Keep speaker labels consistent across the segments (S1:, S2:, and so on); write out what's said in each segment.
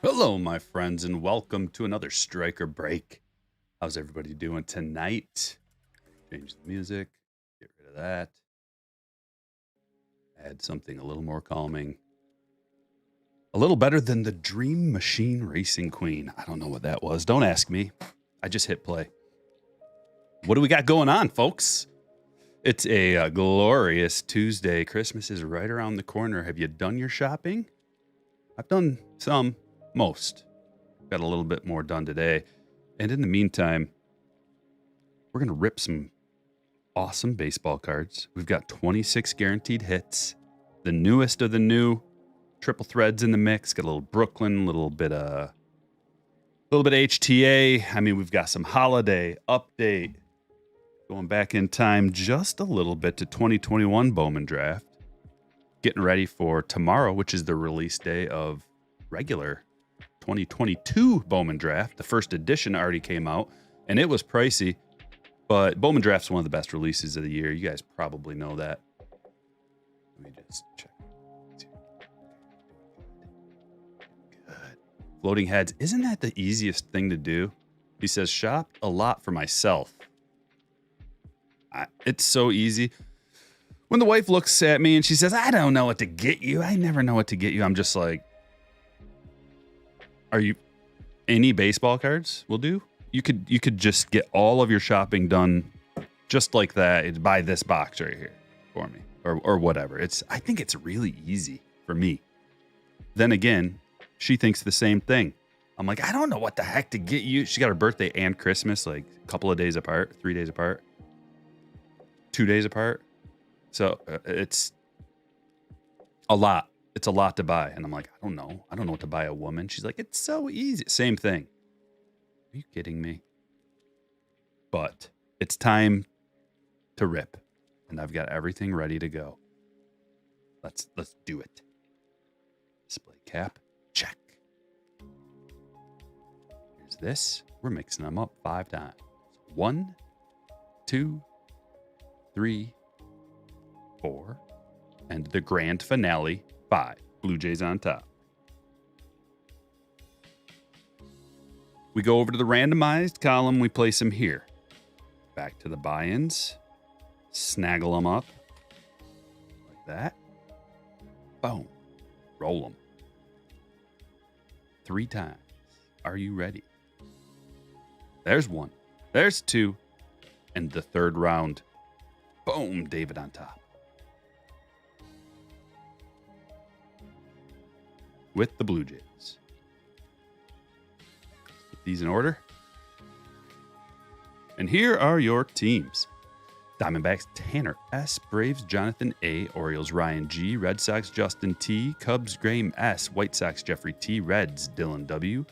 S1: Hello, my friends, and welcome to another Striker Break. How's everybody doing tonight? Change the music, get rid of that. Add something a little more calming. A little better than the Dream Machine Racing Queen. I don't know what that was. Don't ask me. I just hit play. What do we got going on, folks? It's a glorious Tuesday. Christmas is right around the corner. Have you done your shopping? I've done some. Most. Got a little bit more done today. And in the meantime, we're going to rip some awesome baseball cards. We've got 26 guaranteed hits. The newest of the new. Triple threads in the mix. Got a little Brooklyn, a little bit HTA. I mean, we've got some holiday update. Going back in time just a little bit to 2021 Bowman Draft. Getting ready for tomorrow, which is the release day of regular 2022 Bowman Draft. The first edition already came out, and it was pricey, but Bowman Draft's one of the best releases of the year. You guys probably know that. Let me just check. Good. Floating heads. Isn't that the easiest thing to do? He says, shop a lot for myself. It's so easy. When the wife looks at me and she says, I don't know what to get you. I never know what to get you. I'm just like, are you any baseball cards will do? You could just get all of your shopping done just like that. Buy this box right here for me or whatever. I think it's really easy for me. Then again, she thinks the same thing. I'm like, I don't know what the heck to get you. She got her birthday and Christmas like a couple of days apart, 3 days apart, 2 days apart. So it's a lot. It's a lot to buy. And I'm like, I don't know what to buy a woman. She's like, it's so easy. Same thing. Are you kidding me? But it's time to rip. And I've got everything ready to go. Let's do it. Display cap. Check. Here's this. We're mixing them up 5 times. 1, 2, 3, 4. And the grand finale. 5. Blue Jays on top. We go over to the randomized column. We place them here. Back to the buy-ins. Snaggle them up. Like that. Boom. Roll them. 3 times. Are you ready? There's 1. There's 2. And the third round. Boom. David on top. With the Blue Jays. Put these in order. And here are your teams. Diamondbacks, Tanner S. Braves, Jonathan A. Orioles, Ryan G. Red Sox, Justin T. Cubs, Graham S. White Sox, Jeffrey T. Reds, Dylan W.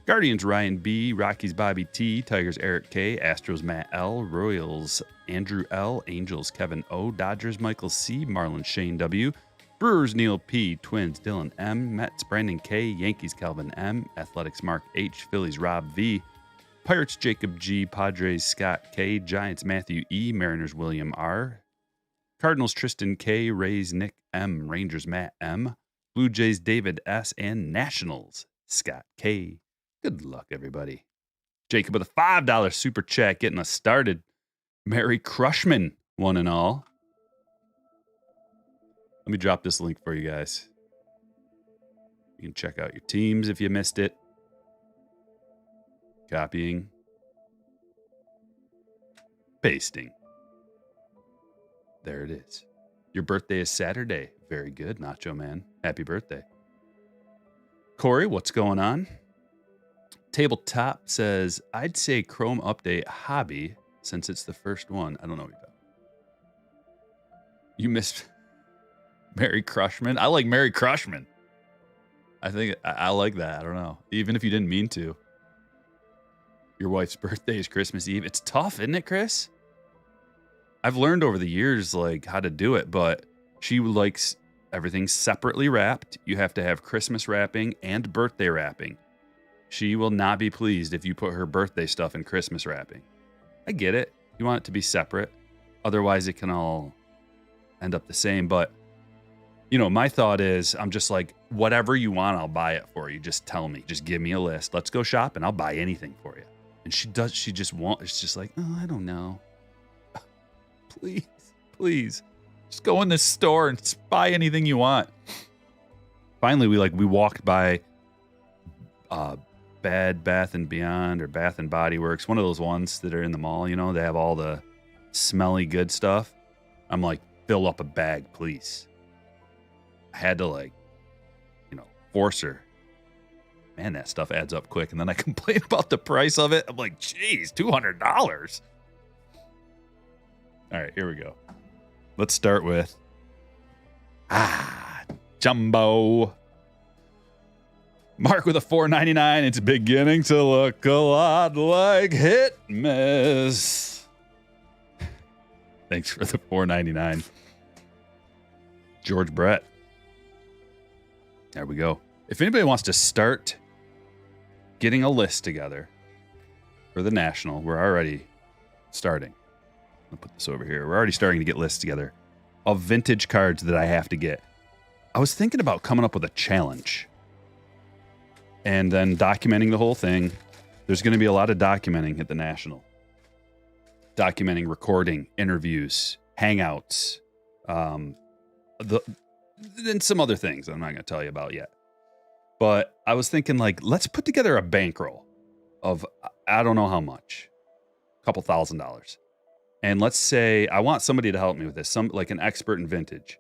S1: Guardians, Ryan B. Rockies, Bobby T. Tigers, Eric K. Astros, Matt L. Royals, Andrew L. Angels, Kevin O. Dodgers, Michael C. Marlins, Shane W. Brewers, Neil P. Twins, Dylan M. Mets, Brandon K. Yankees, Calvin M. Athletics, Mark H. Phillies, Rob V. Pirates, Jacob G. Padres, Scott K. Giants, Matthew E. Mariners, William R. Cardinals, Tristan K. Rays, Nick M. Rangers, Matt M. Blue Jays, David S. And Nationals, Scott K. Good luck, everybody. Jacob with a $5 super chat getting us started. Merry Crushman, one and all. Let me drop this link for you guys. You can check out your teams if you missed it. Copying. Pasting. There it is. Your birthday is Saturday. Very good, Nacho Man. Happy birthday. Corey, what's going on? Tabletop says, I'd say Chrome Update Hobby since it's the first one. I don't know what you're talking about. You missed... Merry Crushman. I like Merry Crushman. I think I like that. I don't know. Even if you didn't mean to. Your wife's birthday is Christmas Eve. It's tough, isn't it, Chris? I've learned over the years like how to do it, but she likes everything separately wrapped. You have to have Christmas wrapping and birthday wrapping. She will not be pleased if you put her birthday stuff in Christmas wrapping. I get it. You want it to be separate. Otherwise, it can all end up the same. But you know, my thought is I'm just like, whatever you want, I'll buy it for you. Just tell me. Just give me a list. Let's go shopping. I'll buy anything for you. And she just won't. It's just like, oh, I don't know. Please. Just go in this store and just buy anything you want. Finally, we walked by Bed Bath and Beyond or Bath and Body Works, one of those ones that are in the mall, you know, they have all the smelly good stuff. I'm like, fill up a bag, please. I had to force her. Man, that stuff adds up quick. And then I complain about the price of it. I'm like, geez, $200. All right, here we go. Let's start with Jumbo. Mark with a $4.99. It's beginning to look a lot like hit miss. Thanks for the $4.99. George Brett. There we go. If anybody wants to start getting a list together for the National, we're already starting. I'll put this over here. We're already starting to get lists together of vintage cards that I have to get. I was thinking about coming up with a challenge and then documenting the whole thing. There's going to be a lot of documenting at the National. Documenting, recording, interviews, hangouts, and some other things I'm not going to tell you about yet. But I was thinking, let's put together a bankroll of, I don't know how much, a couple $1,000. And let's say I want somebody to help me with this, an expert in vintage.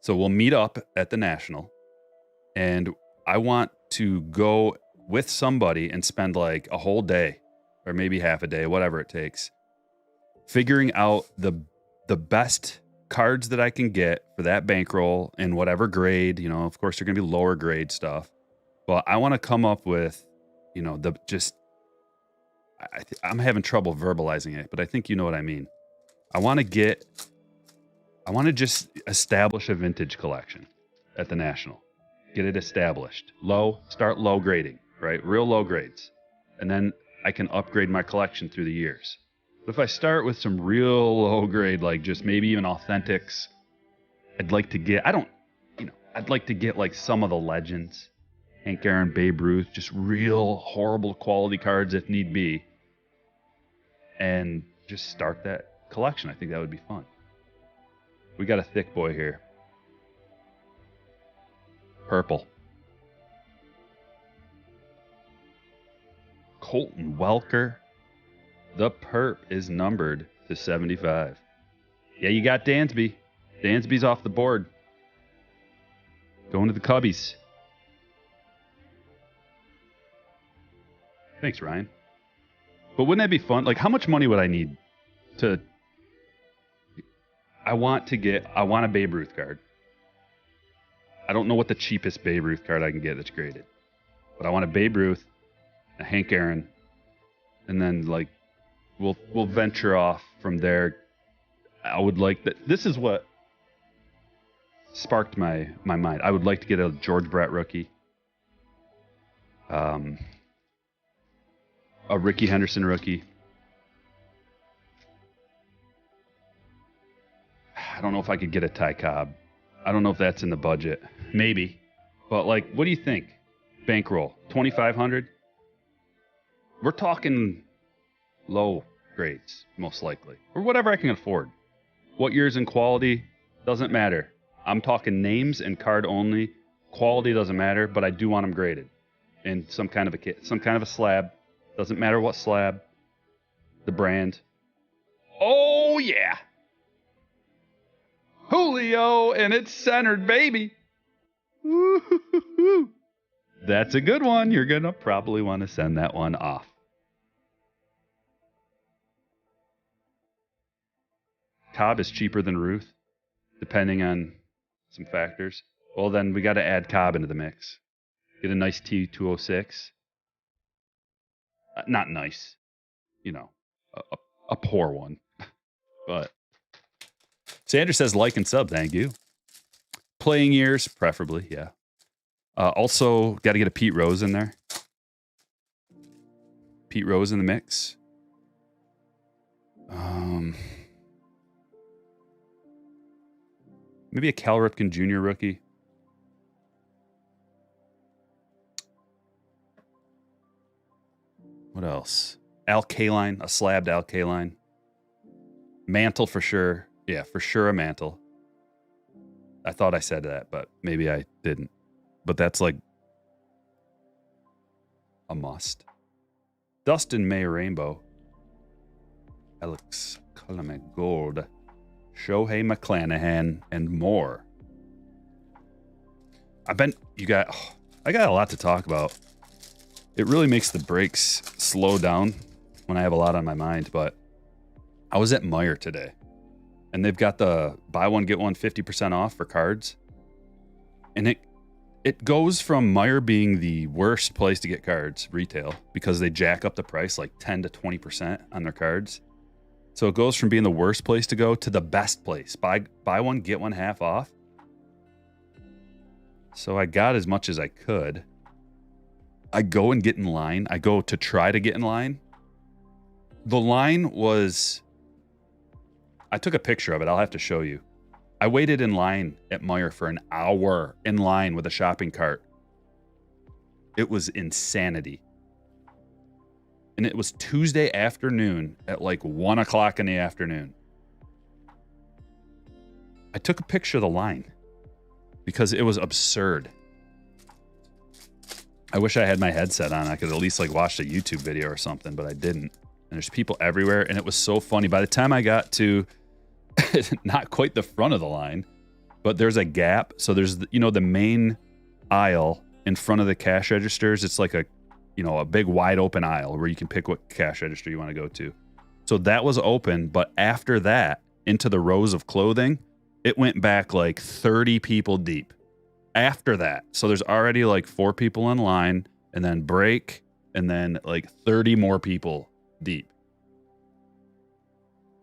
S1: So we'll meet up at the National, and I want to go with somebody and spend a whole day or maybe half a day, whatever it takes, figuring out the best cards that I can get for that bankroll in whatever grade. You know, of course, they're going to be lower grade stuff. But I want to come up with, I'm having trouble verbalizing it, but I think you know what I mean. I want to just establish a vintage collection at the National. Get it established. Start low grading, right? Real low grades. And then I can upgrade my collection through the years. But if I start with some real low grade, just maybe even authentics, I'd like to get some of the legends. Hank Aaron, Babe Ruth, just real horrible quality cards if need be. And just start that collection. I think that would be fun. We got a thick boy here. Purple. Colton Welker. The perp is numbered to 75. Yeah, you got Dansby. Dansby's off the board. Going to the Cubbies. Thanks, Ryan. But wouldn't that be fun? How much money would I need to... I want a Babe Ruth card. I don't know what the cheapest Babe Ruth card I can get that's graded. But I want a Babe Ruth, a Hank Aaron, and then we'll venture off from there. I would like that. This is what sparked my mind. I would like to get a George Brett rookie. A Ricky Henderson rookie. I don't know if I could get a Ty Cobb. I don't know if that's in the budget. Maybe. But what do you think? Bankroll, $2,500? We're talking low grades, most likely. Or whatever I can afford. What years and quality doesn't matter. I'm talking names and card only. Quality doesn't matter, but I do want them graded in some kind of a kit, some kind of a slab. Doesn't matter what slab. The brand. Oh yeah. Julio, and it's centered, baby. Woo-hoo-hoo-hoo. That's a good one. You're going to probably want to send that one off. Cobb is cheaper than Ruth, depending on some factors. Well, then we got to add Cobb into the mix. Get a nice T206. Not nice. A poor one. But Sanders says like and sub. Thank you. Playing years, preferably, yeah. Also, got to get a Pete Rose in there. Pete Rose in the mix. Maybe a Cal Ripken Jr. rookie. What else? Al Kaline, a slabbed Al Kaline. Mantle for sure. Yeah, for sure a Mantle. I thought I said that, but maybe I didn't. But that's like a must. Dustin May Rainbow. Alex Cullman Gold. Shohei McClanahan and more. I got a lot to talk about. It really makes the breaks slow down when I have a lot on my mind, but I was at Meijer today and they've got the buy one, get one 50% off for cards. And it goes from Meijer being the worst place to get cards retail because they jack up the price like 10 to 20% on their cards. So it goes from being the worst place to go to the best place. Buy one, get one half off. So I got as much as I could. I go and get in line. I go to try to get in line. The line was... I took a picture of it. I'll have to show you. I waited in line at Meijer for an hour in line with a shopping cart. It was insanity. And it was Tuesday afternoon at like 1 o'clock in the afternoon. I took a picture of the line because it was absurd. I wish I had my headset on. I could at least like watch a YouTube video or something, but I didn't. And there's people everywhere. And it was so funny. By the time I got to not quite the front of the line, but there's a gap. So there's, the main aisle in front of the cash registers. It's like a big wide open aisle where you can pick what cash register you want to go to. So that was open. But after that, into the rows of clothing, it went back like 30 people deep. After that. So there's already like 4 people in line and then break and then like 30 more people deep.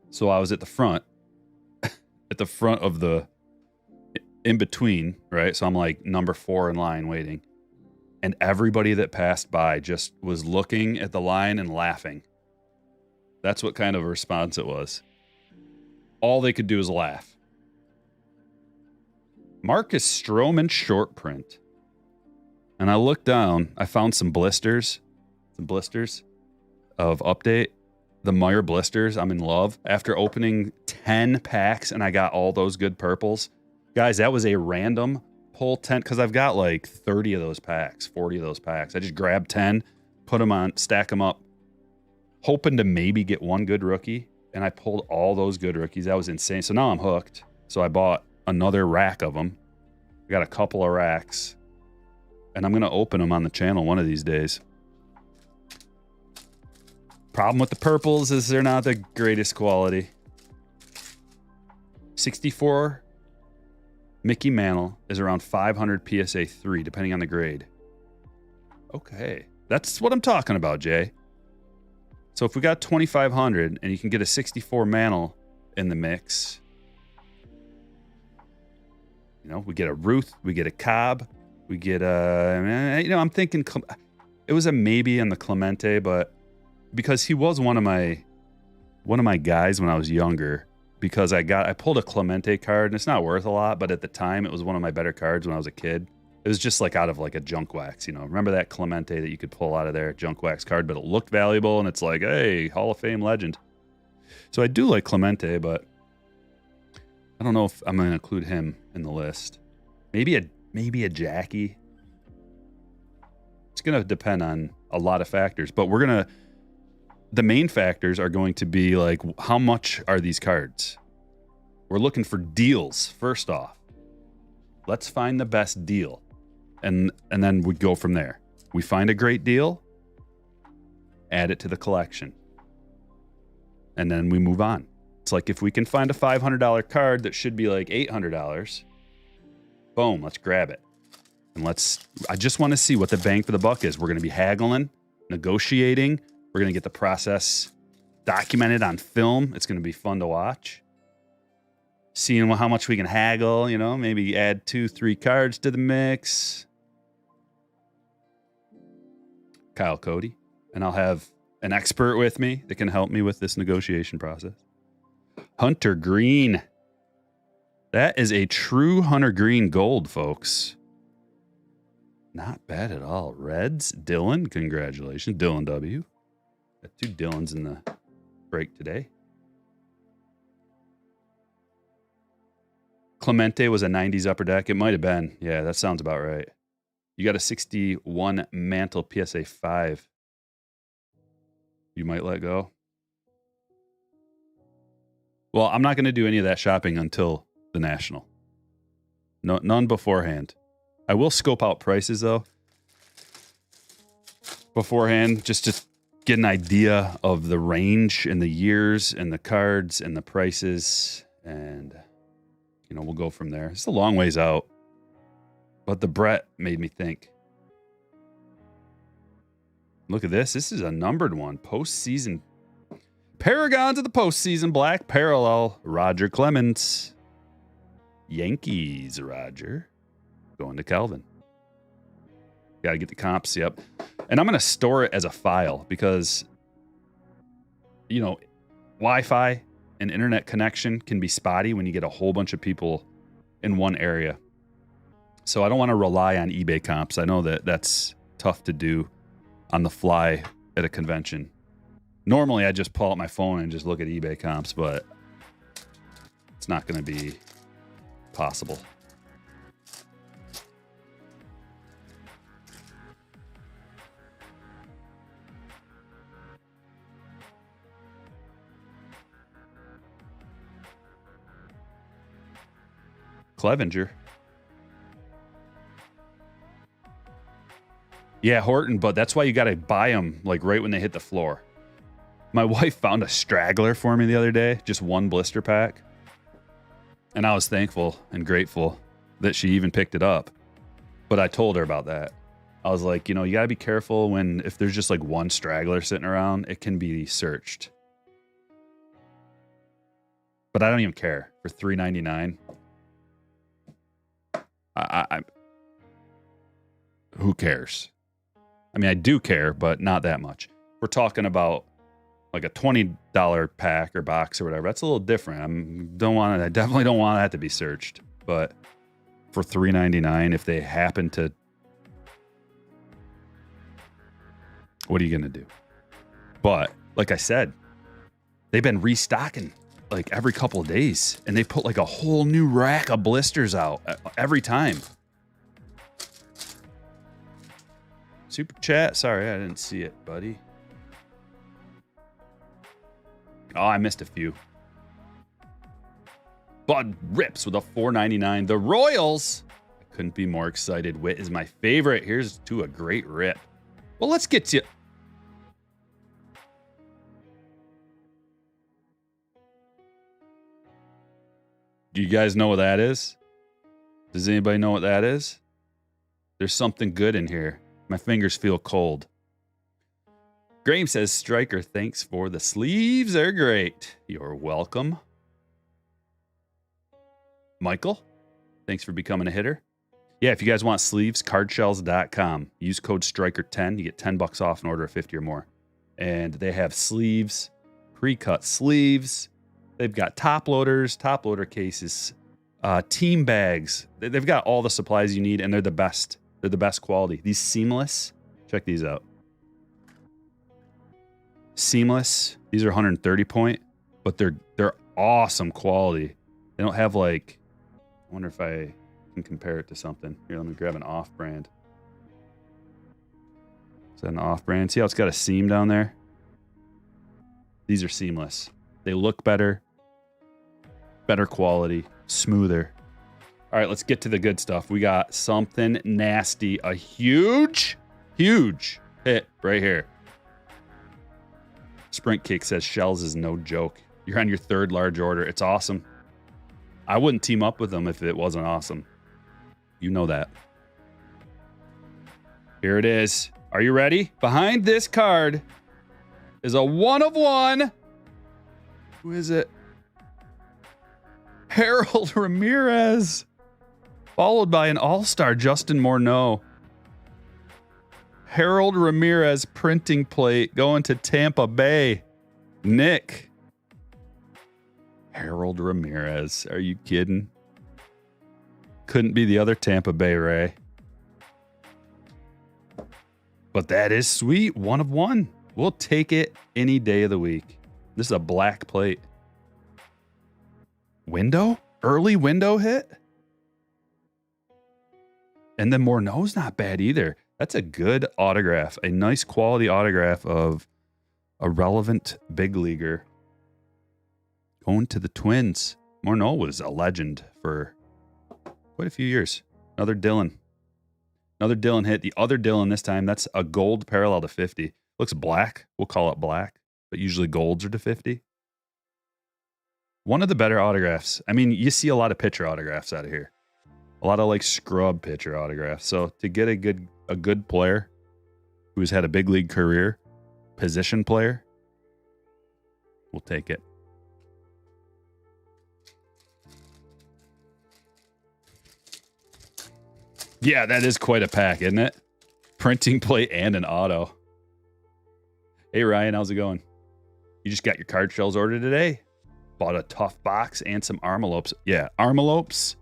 S1: So I was at the front, of the in between, right? So I'm like number 4 in line waiting. And everybody that passed by just was looking at the line and laughing. That's what kind of a response it was. All they could do was laugh. Marcus Stroman short print. And I looked down, I found some blisters of update. The Meijer blisters, I'm in love. After opening 10 packs and I got all those good purples. Guys, that was a random pull 10 because I've got like 30 of those packs, 40 of those packs. I just grabbed 10, put them on, stack them up, hoping to maybe get one good rookie. And I pulled all those good rookies. That was insane. So now I'm hooked. So I bought another rack of them. I got a couple of racks and I'm going to open them on the channel one of these days. Problem with the purples is they're not the greatest quality. 64 Mickey Mantle is around 500 PSA 3, depending on the grade. Okay. That's what I'm talking about, Jay. So if we got 2,500 and you can get a 64 Mantle in the mix, we get a Ruth, we get a Cobb, we get a, I'm thinking it was a maybe on the Clemente, but because he was one of my guys when I was younger, because I pulled a Clemente card and it's not worth a lot, but at the time it was one of my better cards when I was a kid. It was just like out of like a junk wax, remember that Clemente that you could pull out of there, junk wax card, but it looked valuable and it's like, hey, Hall of Fame legend. So I do like Clemente, but I don't know if I'm going to include him in the list. Maybe a Jackie. It's going to depend on a lot of factors, but the main factors are going to be like, how much are these cards? We're looking for deals first off. Let's find the best deal. And then we go from there. We find a great deal, add it to the collection. And then we move on. It's like if we can find a $500 card that should be like $800, boom, let's grab it. And I just want to see what the bang for the buck is. We're going to be haggling, negotiating. We're going to get the process documented on film. It's going to be fun to watch. Seeing how much we can haggle, maybe add 2-3 cards to the mix. Kyle Cody. And I'll have an expert with me that can help me with this negotiation process. Hunter Green. That is a true Hunter Green gold, folks. Not bad at all. Reds, Dylan, congratulations. Dylan W. Got 2 Dylans in the break today. Clemente was a 90s upper deck. It might have been. Yeah, that sounds about right. You got a 61 Mantle PSA 5. You might let go. Well, I'm not going to do any of that shopping until the National. No, none beforehand. I will scope out prices, though, beforehand, just to get an idea of the range and the years and the cards and the prices. And, you know, we'll go from there. It's a long ways out. But the Brett made me think. Look at this. This is a numbered one. Postseason. Paragons of the postseason. Black parallel. Roger Clemens. Yankees, Roger. Going to Calvin. Got to get the comps. Yep. And I'm going to store it as a file because, you know, Wi-Fi and internet connection can be spotty when you get a whole bunch of people in one area. So I don't want to rely on eBay comps. I know that that's tough to do on the fly at a convention. Normally, I just pull out my phone and just look at eBay comps, but it's not going to be possible. Clevenger. Yeah, Horton, but that's why you got to buy them like right when they hit the floor. My wife found a straggler for me the other day, just one blister pack. And I was thankful and grateful that she even picked it up. But I told her about that. I was like, you know, you got to be careful if there's just like one straggler sitting around, it can be searched. But I don't even care. For $3.99. Who cares? I mean, I do care, but not that much. We're talking about like a $20 pack or box or whatever. That's a little different. I definitely don't want that to be searched. But for $3.99, if they happen to, what are you going to do? But like I said, they've been restocking like every couple of days, and they put like a whole new rack of blisters out every time. Super chat. Sorry, I didn't see it, buddy. Oh, I missed a few. Bud rips with a $4.99. The Royals. I couldn't be more excited. Witt is my favorite. Here's to a great rip. Well, let's get to... Do you guys know what that is? Does anybody know what that is? There's something good in here. My fingers feel cold. Graham says, Striker, thanks for the sleeves. They're great. You're welcome. Michael, thanks for becoming a hitter. Yeah, if you guys want sleeves, cardshells.com. Use code Striker10. You get $10 off an order of 50 or more. And they have sleeves, pre-cut sleeves. They've got top loaders, top loader cases, team bags. They've got all the supplies you need, and they're the best. They're the best quality. These seamless, check these out. Seamless. These are 130 point, but they're awesome quality. They don't have like, I wonder if I can compare it to something. Here, let me grab an off-brand. Is that an off-brand? See how it's got a seam down there? These are seamless. They look better, better quality, smoother. All right, let's get to the good stuff. We got something nasty. A huge hit right here. Sprint Cake says Shells is no joke. You're on your third large order. It's awesome. I wouldn't team up with them if it wasn't awesome. You know that. Here it is. Are you ready? Behind this card is a 1 of 1. Who is it? Harold Ramirez. Followed by an all-star Justin Morneau. Harold Ramirez printing plate going to Tampa Bay. Nick. Harold Ramirez. Are you kidding? Couldn't be the other Tampa Bay Ray. But that is sweet. 1 of 1. We'll take it any day of the week. This is a black plate. Window? Early window hit? And then Morneau's not bad either. That's a good autograph. A nice quality autograph of a relevant big leaguer. Going to the Twins. Morneau was a legend for quite a few years. Another Dylan. Another Dylan hit. The other Dylan this time, that's a gold parallel to 50. Looks black. We'll call it black. But usually golds are to 50. One of the better autographs. I mean, you see a lot of pitcher autographs out of here. A lot of like scrub pitcher autographs. So to get a good player who's had a big league career, position player, we'll take it. Yeah, that is quite a pack, isn't it? Printing plate and an auto. Hey, Ryan, how's it going? You just got your card shells ordered today? Bought a tough box and some Armalopes. Yeah, Armalopes.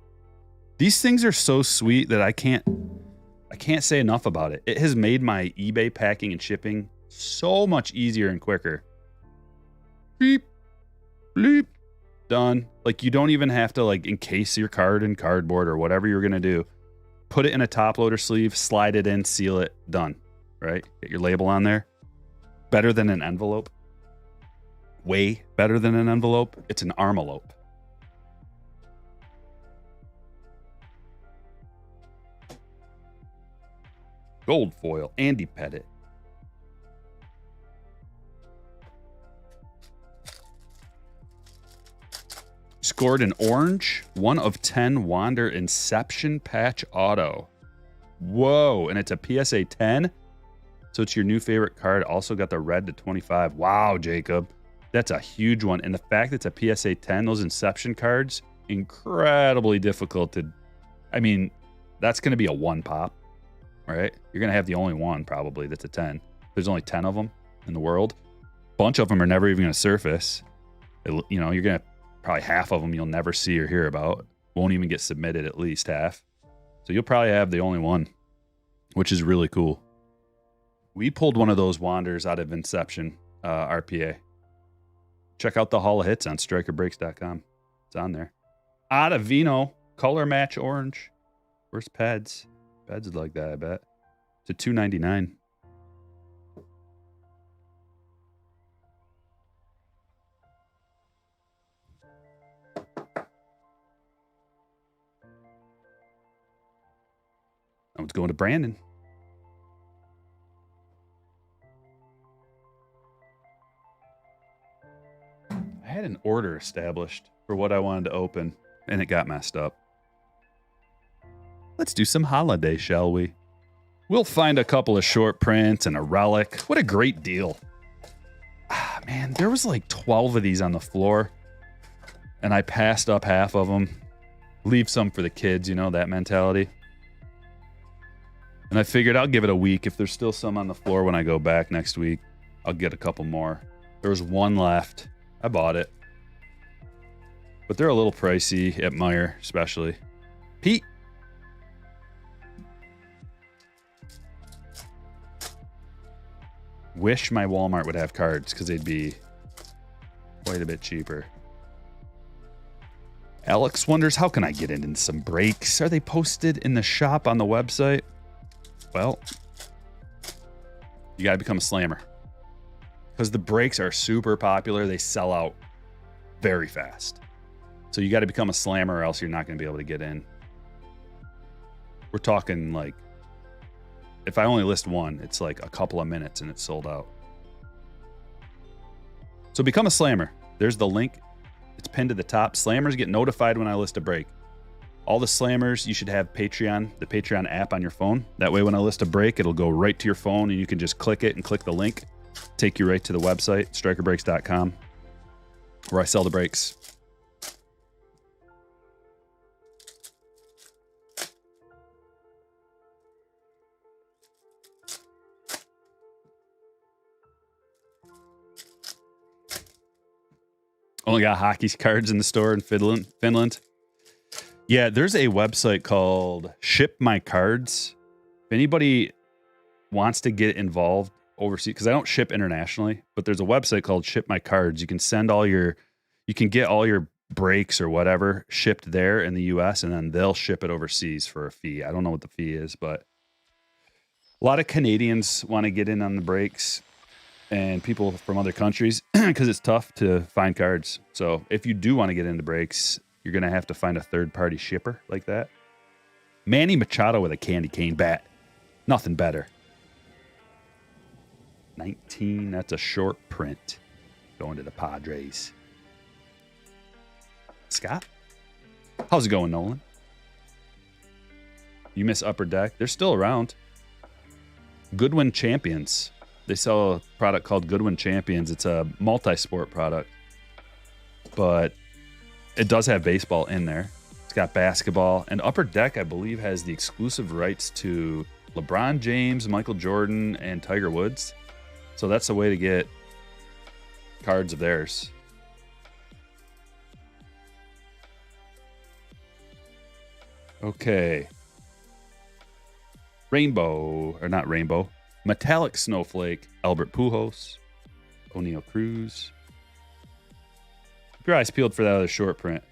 S1: These things are so sweet that I can't say enough about it. It has made my eBay packing and shipping so much easier and quicker. Beep, bleep, done. Like you don't even have to like encase your card in cardboard or whatever you're gonna do. Put it in a top loader sleeve, slide it in, seal it, done. Right? Get your label on there. Better than an envelope. Way better than an envelope. It's an Armalope. Gold foil, Andy Pettit. Scored an orange, 1 of 10 Wander Inception Patch Auto. Whoa, and it's a PSA 10. So it's your new favorite card. Also got the red to 25. Wow, Jacob. That's a huge one. And the fact that it's a PSA 10, those Inception cards, incredibly difficult to... I mean, that's going to be a 1 pop, right? You're going to have the only one probably that's a 10. There's only 10 of them in the world. Bunch of them are never even going to surface. You know, you're going to... Probably half of them you'll never see or hear about. Won't even get submitted, at least half. So you'll probably have the only one, which is really cool. We pulled one of those Wanders out of Inception RPA. Check out the Hall of Hits on StrikerBreaks.com. It's on there. Ottavino, color match orange. Where's Peds? Peds would like that, I bet. To $2.99. That one's going to Brandon. I had an order established for what I wanted to open, and it got messed up. Let's do some holiday, shall we? We'll find a couple of short prints and a relic. What a great deal. Ah, man, there was like 12 of these on the floor, and I passed up half of them. Leave some for the kids, you know, that mentality. And I figured I'll give it a week. If there's still some on the floor when I go back next week, I'll get a couple more. There was one left. I bought it. But they're a little pricey at Meijer, especially. Pete. Wish my Walmart would have cards because they'd be quite a bit cheaper. Alex wonders, how can I get into some breaks? Are they posted in the shop on the website? Well, you got to become a slammer because the breaks are super popular. They sell out very fast. So you got to become a slammer or else you're not going to be able to get in. We're talking like, if I only list one, it's like a couple of minutes and it's sold out. So become a slammer. There's the link. It's pinned to the top. Slammers get notified when I list a break. All the slammers, you should have Patreon, the Patreon app on your phone. That way when I list a break, it'll go right to your phone and you can just click it and click the link. Take you right to the website, StrikerBreaks.com, where I sell the breaks. Only got hockey cards in the store in Finland. Yeah, there's a website called Ship My Cards. If anybody wants to get involved overseas, because I don't ship internationally, but there's a website called Ship My Cards. You can send you can get all your breaks or whatever shipped there in the US, and then they'll ship it overseas for a fee. I don't know what the fee is, but a lot of Canadians want to get in on the breaks and people from other countries because it's tough to find cards. So if you do want to get into breaks, you're going to have to find a third-party shipper like that. Manny Machado with a candy cane bat. Nothing better. 19, that's a short print. Going to the Padres. Scott? How's it going, Nolan? You miss Upper Deck? They're still around. Goodwin Champions. They sell a product called Goodwin Champions. It's a multi-sport product. But it does have baseball in there. It's got basketball. And Upper Deck, I believe, has the exclusive rights to LeBron James, Michael Jordan, and Tiger Woods. So that's a way to get cards of theirs. Okay. Rainbow, or not rainbow. Metallic Snowflake, Albert Pujols, O'Neal Cruz. Keep your eyes peeled for that other short print.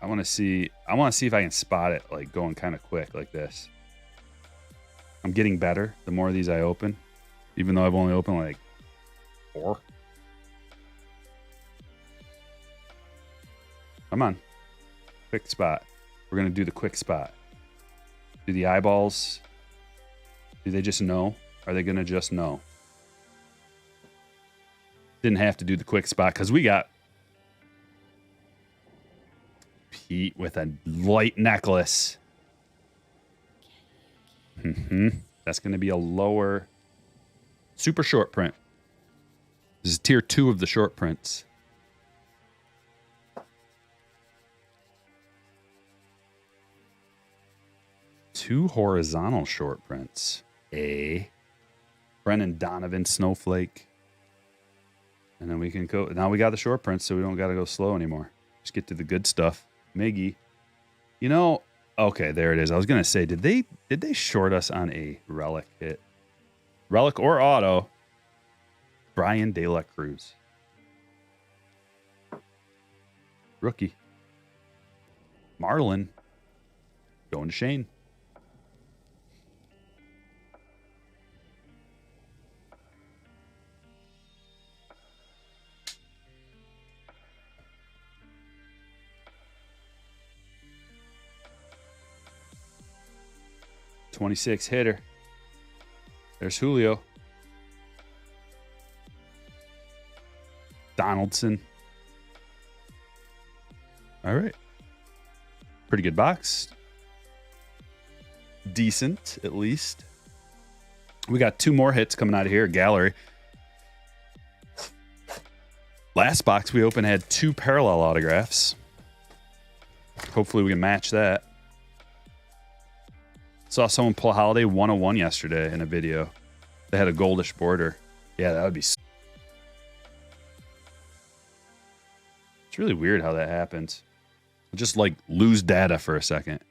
S1: I want to see if I can spot it like going kind of quick like this. I'm getting better the more of these I open, even though I've only opened like 4. Come on. Quick spot. We're going to do the quick spot. Do the eyeballs, do they just know? Are they going to just know? Didn't have to do the quick spot because we got Pete with a light necklace. That's going to be a lower, super short print. This is tier 2 of the short prints. Two horizontal short prints. Brennan Donovan Snowflake. And then we can go. Now we got the short prints, so we don't got to go slow anymore. Just get to the good stuff. Miggy. You know, okay, there it is. I was going to say, did they short us on a relic hit? Relic or auto. Brian De La Cruz. Rookie. Marlin. Going to Shane. .26 hitter. There's Julio. Donaldson. All right. Pretty good box. Decent, at least. We got 2 more hits coming out of here. Gallery. Last box we opened had 2 parallel autographs. Hopefully we can match that. Saw someone pull Holiday 101 yesterday in a video. They had a goldish border. Yeah, that would be... It's really weird how that happens. Just like lose data for a second.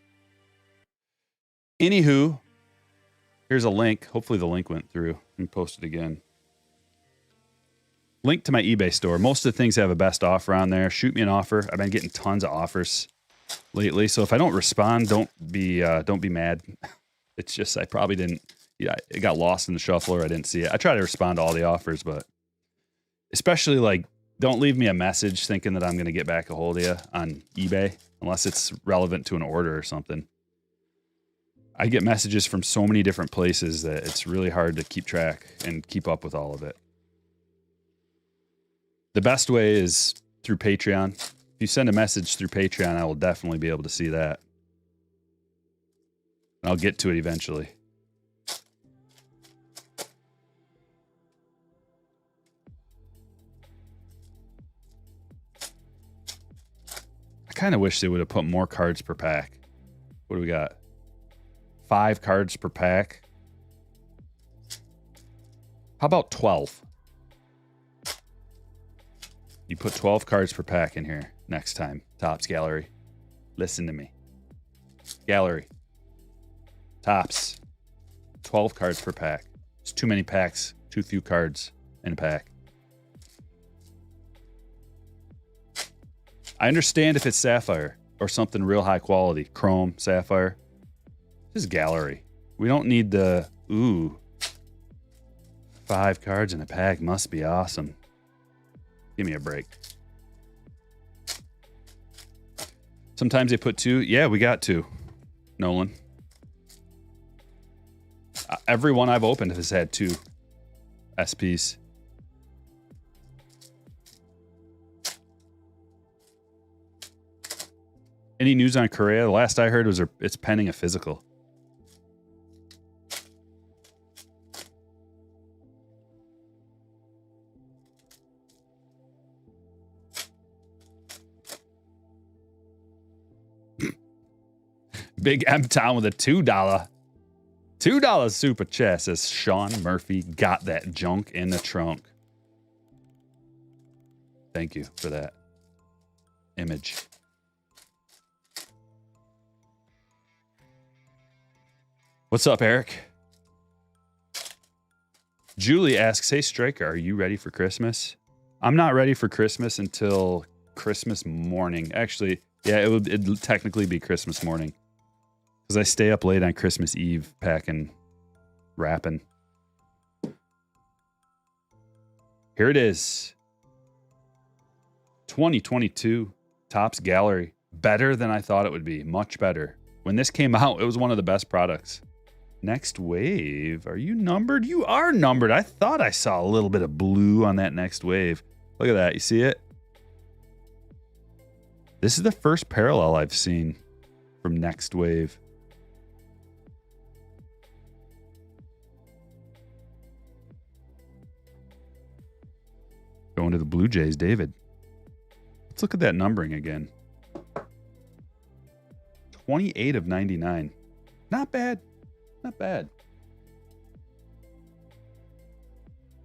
S1: Anywho, here's a link. Hopefully the link went through. Let me post it again. Link to my eBay store. Most of the things have a best offer on there. Shoot me an offer. I've been getting tons of offers lately, so if I don't respond, don't be mad. It's just I probably didn't. Yeah, it got lost in the shuffle or I didn't see it. I try to respond to all the offers, but especially like don't leave me a message thinking that I'm going to get back a hold of you on eBay unless it's relevant to an order or something. I get messages from so many different places that it's really hard to keep track and keep up with all of it. The best way is through Patreon. If you send a message through Patreon, I will definitely be able to see that. And I'll get to it eventually. I kind of wish they would have put more cards per pack. What do we got? 5 cards per pack. How about 12? You put 12 cards per pack in here next time. Topps Gallery. Listen to me. Gallery. Tops. 12 cards per pack. It's too many packs. Too few cards in a pack. I understand if it's Sapphire or something real high quality. Chrome, Sapphire. This is Gallery. We don't need the... Ooh. 5 cards in a pack must be awesome. Give me a break. Sometimes they put 2. Yeah, we got 2. Nolan. Every one I've opened has had 2 SPs. Any news on Correa? The last I heard was it's pending a physical. Big M Town with a $2 super chat, says Sean Murphy. Got that junk in the trunk. Thank you for that image. What's up, Eric? Julie asks, hey, Striker, are you ready for Christmas? I'm not ready for Christmas until Christmas morning. Actually, yeah, it'd technically be Christmas morning. Because I stay up late on Christmas Eve packing, wrapping. Here it is. 2022 Topps Gallery. Better than I thought it would be. Much better. When this came out, it was one of the best products. Next wave. Are you numbered? You are numbered. I thought I saw a little bit of blue on that next wave. Look at that. You see it? This is the first parallel I've seen from next wave. Going to the Blue Jays, David. Let's look at that numbering again. 28 of 99. Not bad. Not bad.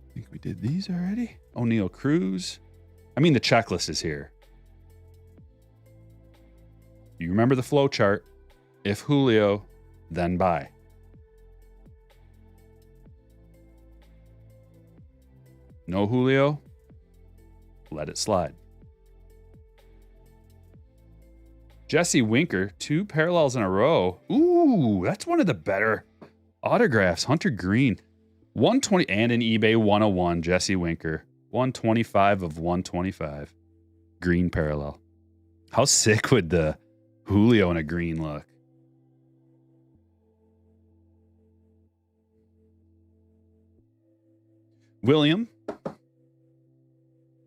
S1: I think we did these already. O'Neal Cruz. I mean, the checklist is here. You remember the flow chart. If Julio, then buy. No Julio, let it slide. Jesse Winker, 2 parallels in a row. Ooh, that's one of the better autographs. Hunter Green, 120, and an eBay 101, Jesse Winker. 125 of 125. Green parallel. How sick would the Julio in a green look? William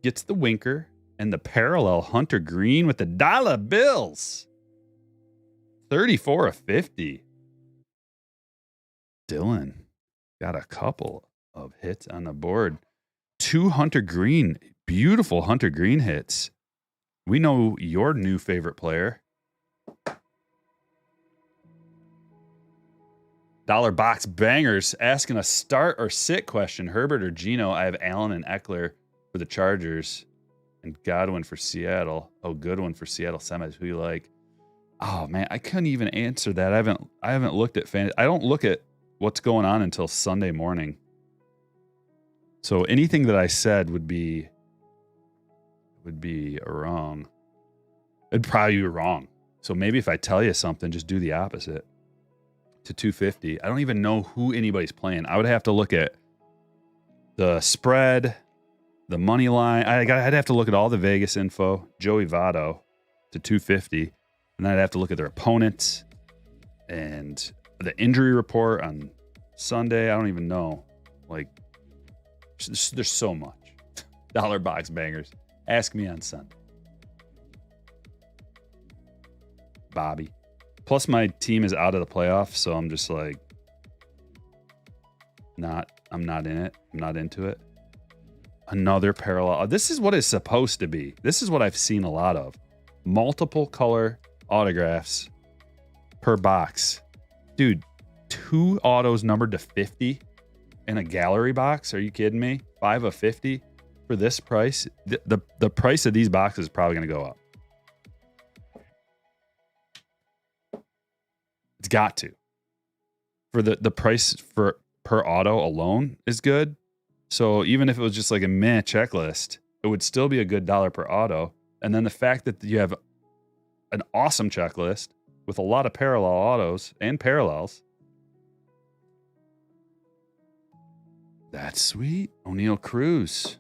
S1: gets the Winker and the parallel Hunter Green with the dollar bills. 34 of 50. Dylan got a couple of hits on the board. 2 Hunter Green, beautiful Hunter Green hits. We know your new favorite player. Dollar Box Bangers asking a start or sit question. Herbert or Gino? I have Allen and Eckler for the Chargers and Godwin for Seattle. Oh, good one for Seattle semis. Who you like? Oh man, I couldn't even answer that. I haven't looked at fantasy. I don't look at what's going on until Sunday morning. So anything that I said would be wrong. It'd probably be wrong. So maybe if I tell you something, just do the opposite. To 250. I don't even know who anybody's playing. I would have to look at the spread, the money line. I'd have to look at all the Vegas info. Joey Votto to 250. And then I'd have to look at their opponents and the injury report on Sunday. I don't even know. Like, there's so much. Dollar Box Bangers. Ask me on Sunday. Bobby. Plus, my team is out of the playoffs, so I'm just like, I'm not in it. I'm not into it. Another parallel. This is what it's supposed to be. This is what I've seen a lot of. Multiple color autographs per box. Dude, 2 autos numbered to 50 in a gallery box. Are you kidding me? 5 of 50 for this price. The price of these boxes is probably going to go up. got to. For the price for per auto alone is good. So even if it was just like a meh checklist, it would still be a good $1 per auto. And then the fact that you have an awesome checklist with a lot of parallel autos and parallels. That's sweet. O'Neal Cruz.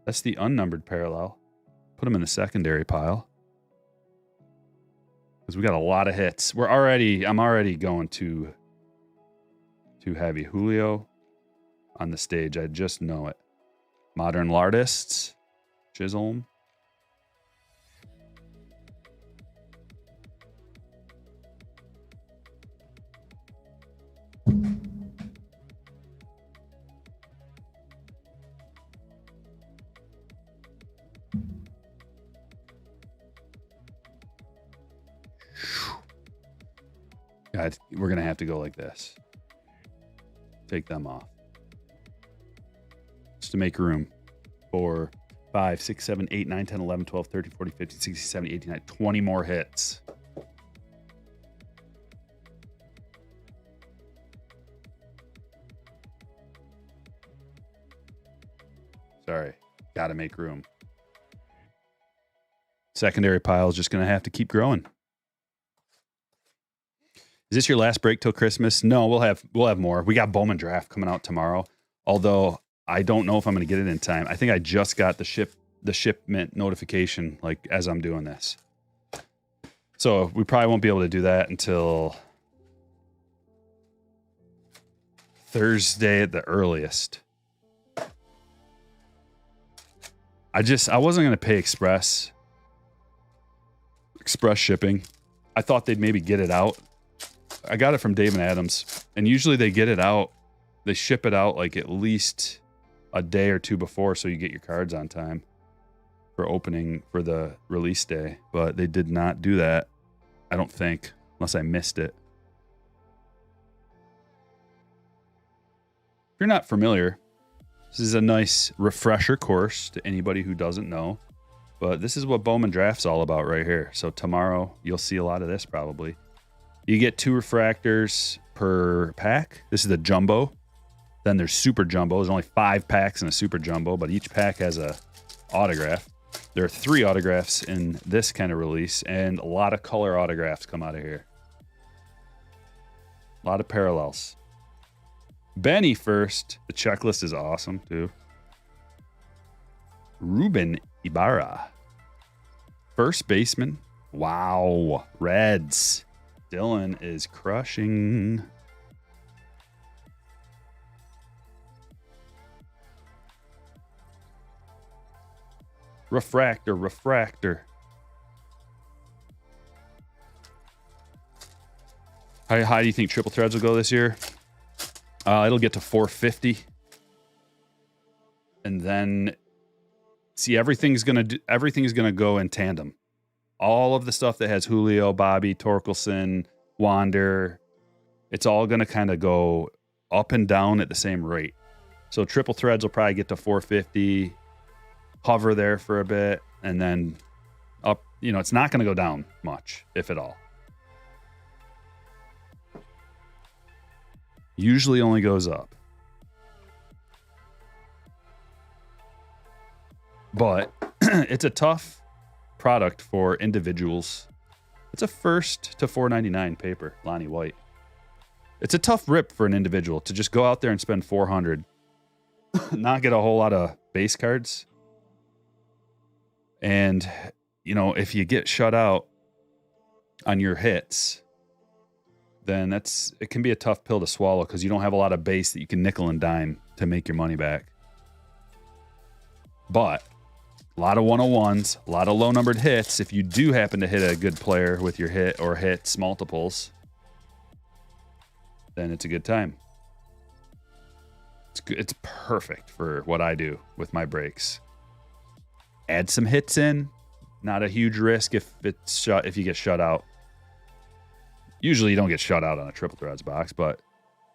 S1: That's the unnumbered parallel. Put him in the secondary pile. Because we got a lot of hits. I'm already going too heavy. Julio on the stage. I just know it. Modern Lartists. Chisholm. God, we're going to have to go like this. Take them off. Just to make room. 4, 5, 6, 7, 8, 9, 10, 11, 12, 13, 14, 15, 16, 17, 18, 19, 20 more hits. Sorry. Got to make room. Secondary pile is just going to have to keep growing. Is this your last break till Christmas? No, we'll have more. We got Bowman Draft coming out tomorrow. Although I don't know if I'm going to get it in time. I think I just got the shipment notification like as I'm doing this. So we probably won't be able to do that until Thursday at the earliest. I wasn't going to pay express shipping. I thought they'd maybe get it out. I got it from Dave and Adams, and usually they get it out. They ship it out like at least a day or two before, so you get your cards on time for opening for the release day. But they did not do that, I don't think, unless I missed it. If you're not familiar, this is a nice refresher course to anybody who doesn't know. But this is what Bowman Draft's all about right here. So tomorrow, you'll see a lot of this probably. You get 2 refractors per pack. This is the jumbo. Then there's super jumbo. There's only 5 packs in a super jumbo, but each pack has a autograph. There are 3 autographs in this kind of release, and a lot of color autographs come out of here. A lot of parallels. Benny first. The checklist is awesome, too. Ruben Ibarra. First baseman. Wow. Reds. Dylan is crushing. Refractor. How high do you think triple threads will go this year? It'll get to 450. And then see, everything's gonna go in tandem. All of the stuff that has Julio, Bobby, Torkelson, Wander, it's all going to kind of go up and down at the same rate. So triple threads will probably get to 450, hover there for a bit, and then up. It's not going to go down much, if at all. Usually only goes up. But it's a tough product for individuals. It's a first to 499 paper, Lonnie White. It's a tough rip for an individual to just go out there and spend 400, not get a whole lot of base cards. And, if you get shut out on your hits, then it can be a tough pill to swallow because you don't have a lot of base that you can nickel and dime to make your money back. But a lot of 101s, a lot of low-numbered hits. If you do happen to hit a good player with your hit or hits multiples, then it's a good time. It's perfect for what I do with my breaks. Add some hits in. Not a huge risk if you get shut out. Usually you don't get shut out on a triple threads box, but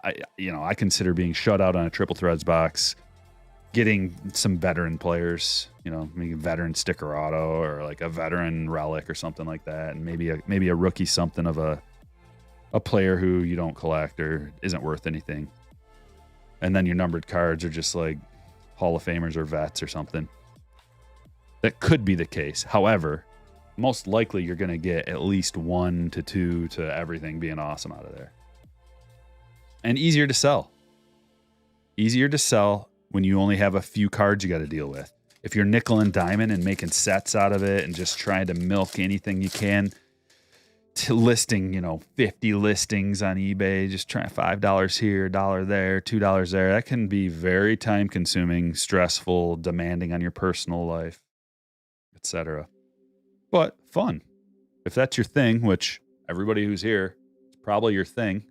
S1: I consider being shut out on a triple threads box getting some veteran players, maybe a veteran sticker auto or like a veteran relic or something like that, and maybe a rookie something of a a player who you don't collect or isn't worth anything. And then your numbered cards are just like Hall of Famers or vets or something. That could be the case. However, most likely you're going to get at least 1 to 2 to everything being awesome out of there. And easier to sell. Easier to sell when you only have a few cards you got to deal with. If you're nickel and diamond and making sets out of it and just trying to milk anything you can, to listing, 50 listings on eBay, just trying $5 here, $1 there, $2 there, that can be very time consuming, stressful, demanding on your personal life, etc. But fun. If that's your thing, which everybody who's here, it's probably your thing,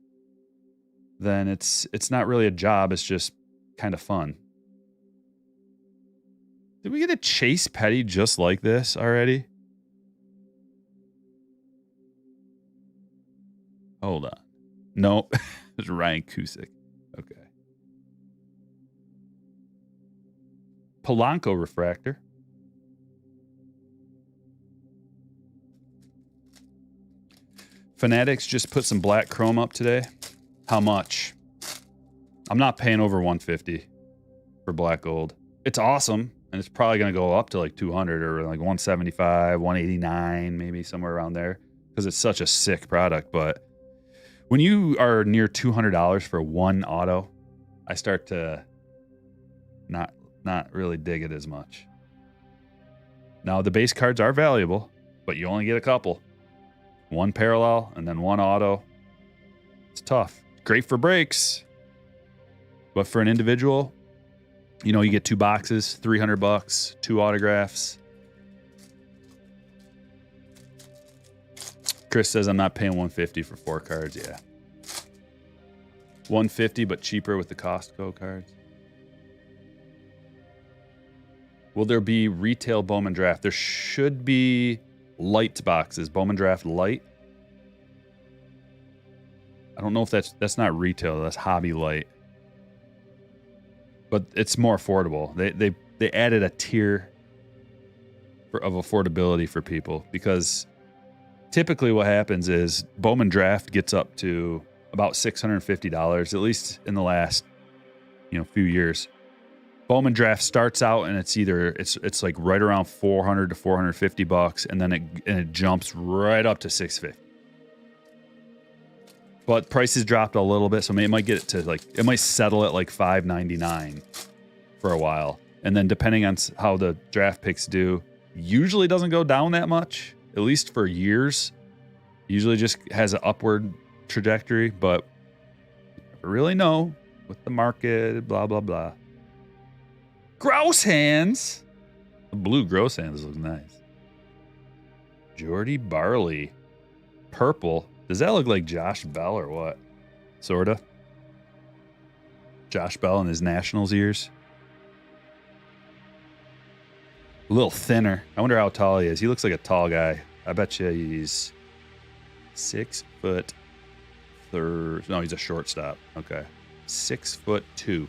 S1: then it's not really a job, it's just kind of fun. Did we get a Chase Petty just like this already? Hold on. Nope. It's Ryan Cusick. Okay. Polanco refractor. Fanatics just put some black chrome up today. How much? I'm not paying over $150 for black gold. It's awesome, and it's probably going to go up to like 200 or like 175, 189, maybe somewhere around there, because it's such a sick product. But when you are near $200 for one auto, I start to not really dig it as much. Now, the base cards are valuable, but you only get a couple. One parallel and then one auto. It's tough. Great for breaks. But for an individual, you get 2 boxes, $300, 2 autographs. Chris says I'm not paying $150 for 4 cards. Yeah. $150, but cheaper with the Costco cards. Will there be retail Bowman Draft? There should be light boxes. Bowman Draft Light. I don't know if that's not retail. That's hobby light. But it's more affordable. They added a tier of affordability for people, because typically what happens is Bowman Draft gets up to about $650, at least in the last few years. Bowman Draft starts out and it's like right around $400 to $450, and then it jumps right up to $650. But prices dropped a little bit, so it might get it to it might settle at like $5.99 for a while, and then depending on how the draft picks do, usually doesn't go down that much, at least for years. Usually just has an upward trajectory, but you never really know with the market, blah blah blah. Grouse hands. The blue grouse hands look nice. Jordy Barley. Purple. Does that look like Josh Bell or what? Sorta. Josh Bell in his Nationals years. A little thinner. I wonder how tall he is. He looks like a tall guy. I bet you he's 6'3". No, he's a shortstop. Okay. 6'2".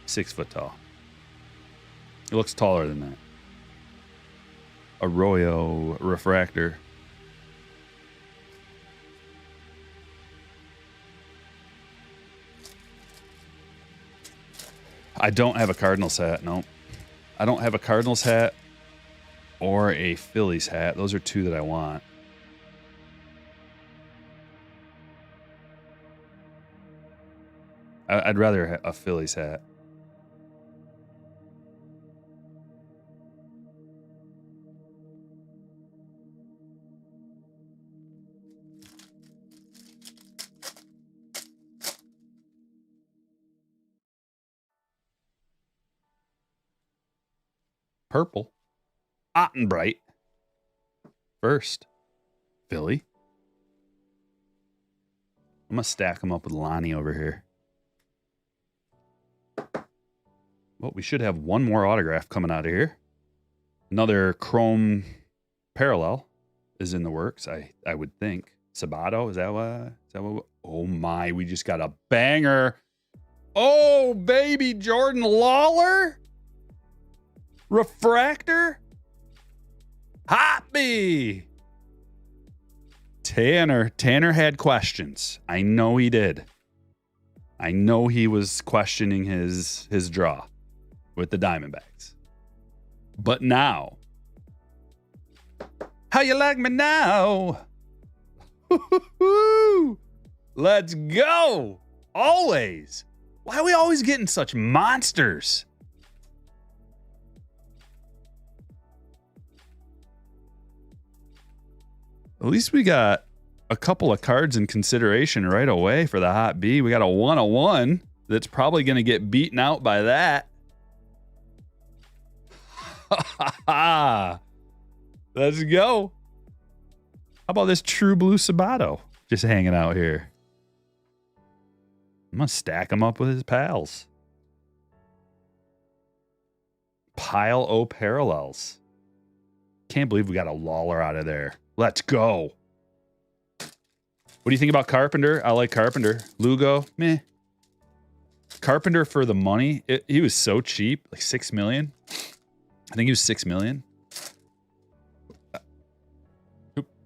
S1: 6 foot tall. He looks taller than that. Arroyo refractor. I don't have a Cardinals hat. No. I don't have a Cardinals hat or a Phillies hat. Those are 2 that I want. I'd rather have a Phillies hat. Purple. Ottenbright. First. Philly. I'm going to stack them up with Lonnie over here. Well, we should have one more autograph coming out of here. Another chrome parallel is in the works, I would think. Sabato, is that what? Oh my, we just got a banger. Oh, baby, Jordan Lawler. Refractor? Hoppy! Tanner had questions. I know he did. I know he was questioning his draw with the Diamondbacks. But now, how you like me now? Let's go. Always. Why are we always getting such monsters? At least we got a couple of cards in consideration right away for the Hot B. We got a 101 that's probably going to get beaten out by that. Let's go. How about this True Blue Sabato just hanging out here? I'm going to stack him up with his pals. Pile O parallels. Can't believe we got a Lawler out of there. Let's go. What do you think about Carpenter? I like Carpenter. Lugo, meh. Carpenter for the money, he was so cheap, like $6 million. I think he was $6 million.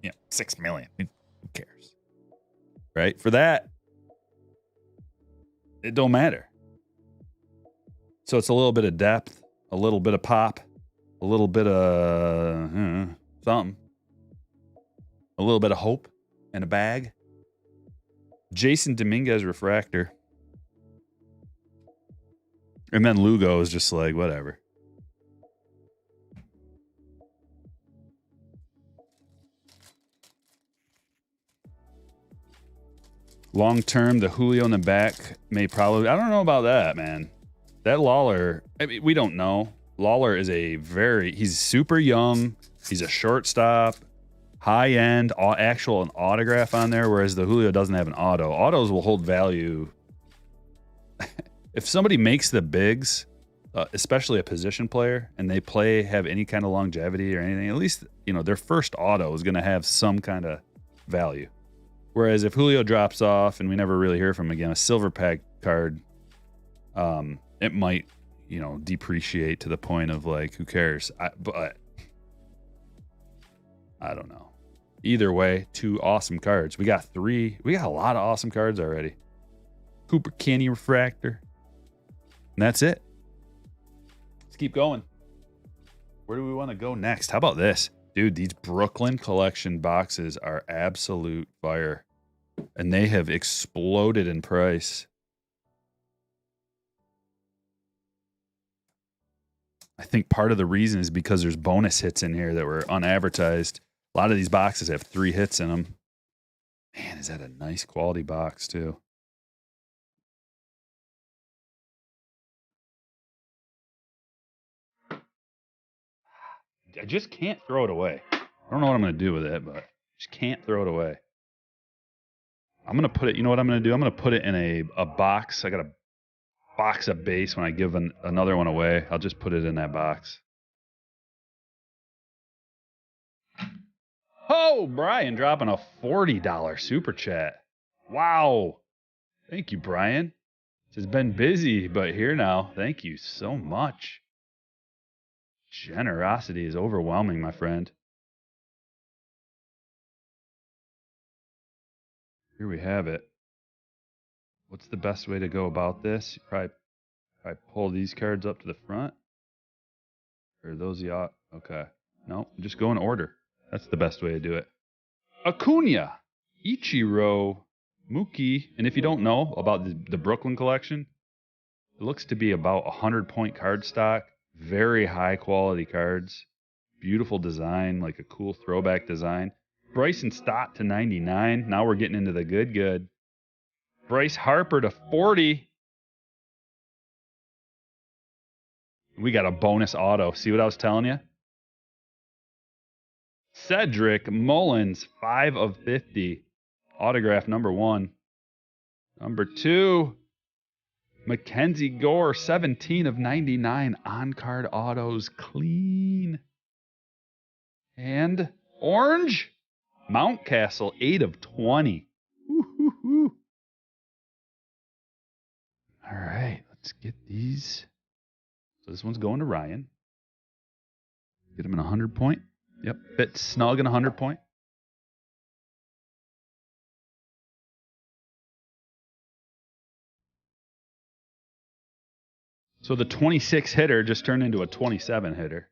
S1: Yeah, $6 million. Who cares? Right? For that, it don't matter. So it's a little bit of depth, a little bit of pop, a little bit of something. A little bit of hope and a bag. Jason Dominguez refractor. And then Lugo is just like, whatever. Long term, the Julio in the back may probably... I don't know about that, man. That Lawler, I mean, we don't know. Lawler is he's super young. He's a shortstop. High end, actual an autograph on there, whereas the Julio doesn't have an auto. Autos will hold value. If somebody makes the bigs, especially a position player, and they have any kind of longevity or anything, at least their first auto is going to have some kind of value. Whereas if Julio drops off and we never really hear from him again, a silver pack card, it might depreciate to the point of like, who cares? But I don't know. Either way, 2 awesome cards. We got 3. We got a lot of awesome cards already. Cooper Kenny refractor. And that's it. Let's keep going. Where do we want to go next? How about this? Dude, these Brooklyn collection boxes are absolute fire. And they have exploded in price. I think part of the reason is because there's bonus hits in here that were unadvertised. A lot of these boxes have 3 hits in them. Man, is that a nice quality box, too? I just can't throw it away. I don't know what I'm going to do with it, but I just can't throw it away. I'm going to put it, you know what I'm going to do? I'm going to put it in a box. I got a box of base. When I give another one away, I'll just put it in that box. Oh, Brian dropping a $40 super chat. Wow. Thank you, Brian. It's been busy, but here now. Thank you so much. Generosity is overwhelming, my friend. Here we have it. What's the best way to go about this? Probably pull these cards up to the front. Or those the okay. No, just go in order. That's the best way to do it. Acuna, Ichiro, Mookie, and if you don't know about the Brooklyn collection, it looks to be about 100-point card stock. Very high quality cards. Beautiful design, like a cool throwback design. Bryson Stott to 99. Now we're getting into the good. Bryce Harper to 40. We got a bonus auto. See what I was telling you? Cedric Mullins, 5 of 50. Autograph number 1. Number 2, Mackenzie Gore, 17 of 99. On-card autos, clean. And orange, Mountcastle, 8 of 20. Woo-hoo-hoo. All right, let's get these. So this one's going to Ryan. Get him in 100 point. Yep, fit snug in 100 point. So the 26 hitter just turned into a 27 hitter.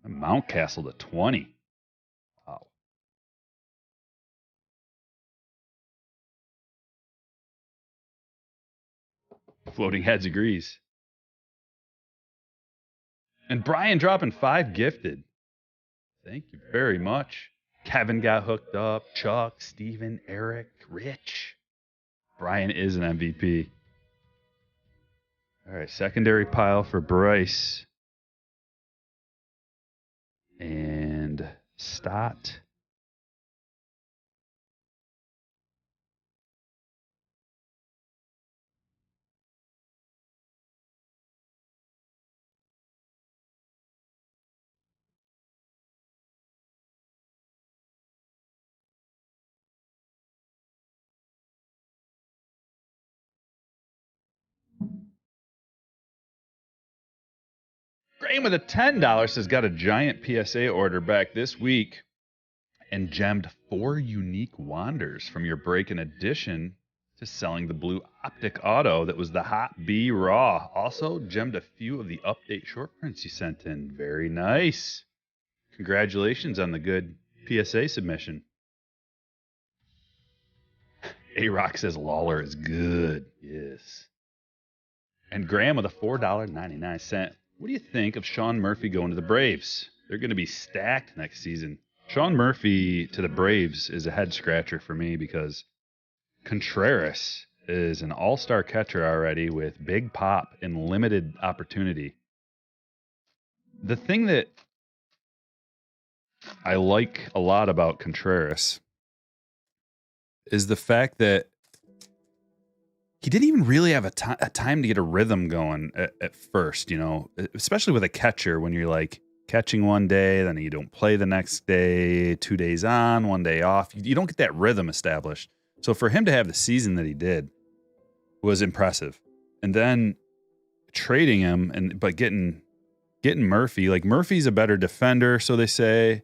S1: Mountcastle to 20. Wow. Floating Heads agrees. And Brian dropping 5 gifted. Thank you very much. Kevin got hooked up. Chuck, Steven, Eric, Rich. Brian is an MVP. All right, secondary pile for Bryce. And Stott. Graham with a $10 says got a giant PSA order back this week and gemmed 4 unique wanders from your break in addition to selling the blue optic auto that was the hot B raw. Also gemmed a few of the update short prints you sent in. Very nice. Congratulations on the good PSA submission. A-Rock says Lawler is good. Yes. And Graham with a $4.99. What do you think of Sean Murphy going to the Braves? They're going to be stacked next season. Sean Murphy to the Braves is a head scratcher for me because Contreras is an all-star catcher already with big pop and limited opportunity. The thing that I like a lot about Contreras is the fact that he didn't even really have a time to get a rhythm going at first, you know, especially with a catcher when you're like catching one day, then you don't play the next day, 2 days on, 1 day off. You don't get that rhythm established. So for him to have the season that he did was impressive. And then trading him but getting Murphy, like Murphy's a better defender, so they say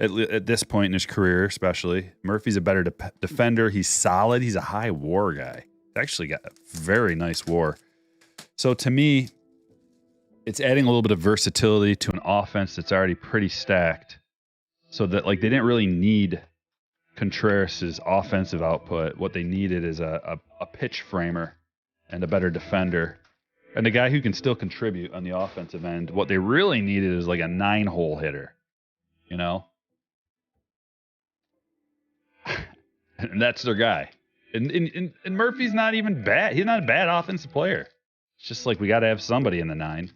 S1: at this point in his career, especially. Murphy's a better defender. He's solid. He's a high WAR guy. Actually got a very nice WAR. So to me, it's adding a little bit of versatility to an offense that's already pretty stacked. So that like they didn't really need Contreras' offensive output. What they needed is a pitch framer and a better defender. And a guy who can still contribute on the offensive end. What they really needed is like a 9-hole hitter. You know? And that's their guy. And Murphy's not even bad. He's not a bad offensive player. It's just like we got to have somebody in the 9.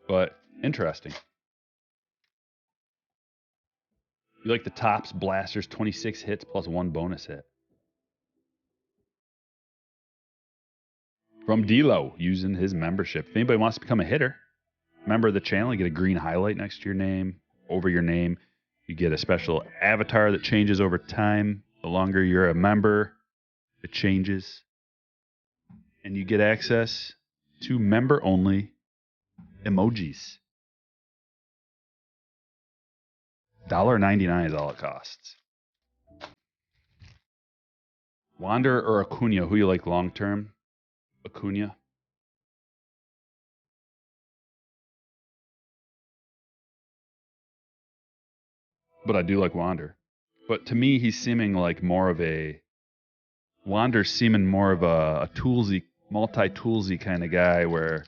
S1: But interesting. You like the Topps Blasters 26 hits plus 1 bonus hit. From D'Lo using his membership. If anybody wants to become a hitter, member of the channel, you get a green highlight next to your name, over your name. You get a special avatar that changes over time. The longer you're a member, it changes. And you get access to member-only emojis. $1.99 is all it costs. Wander or Acuna, who you like long-term? Acuna. But I do like Wander. But to me, he's seeming like more of a... Wander's seeming more of a toolsy, multi-toolsy kind of guy where...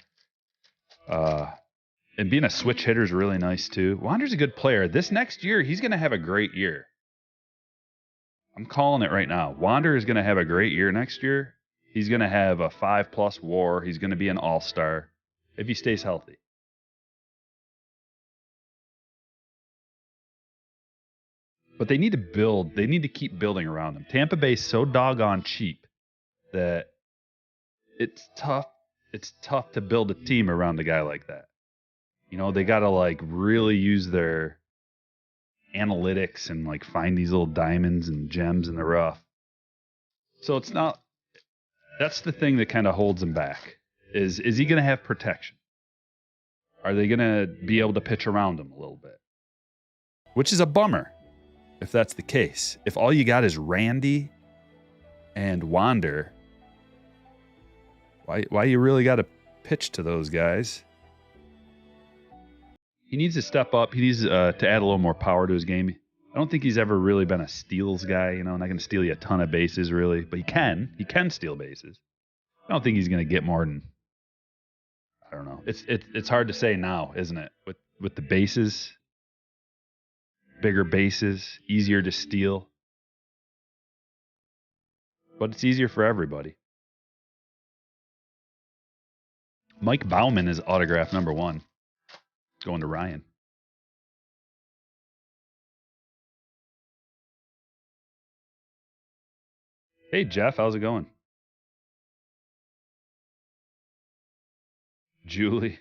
S1: and being a switch hitter is really nice too. Wander's a good player. This next year, he's going to have a great year. I'm calling it right now. Wander is going to have a great year next year. He's going to have a 5+ WAR. He's going to be an all-star if he stays healthy. But they need to build. They need to keep building around him. Tampa Bay's so doggone cheap that it's tough. It's tough to build a team around a guy like that. You know, they got to like really use their analytics and like find these little diamonds and gems in the rough. So it's not. That's the thing that kind of holds him back. Is he going to have protection? Are they going to be able to pitch around him a little bit? Which is a bummer if that's the case. If all you got is Randy and Wander, why you really got to pitch to those guys? He needs to step up. He needs to add a little more power to his game. I don't think he's ever really been a steals guy, not going to steal you a ton of bases really, but he can steal bases. I don't think he's going to get more than, I don't know. It's hard to say now, isn't it? With the bases, bigger bases, easier to steal. But it's easier for everybody. Mike Bowman is autograph number 1. Going to Ryan. Hey, Jeff, how's it going? Julie.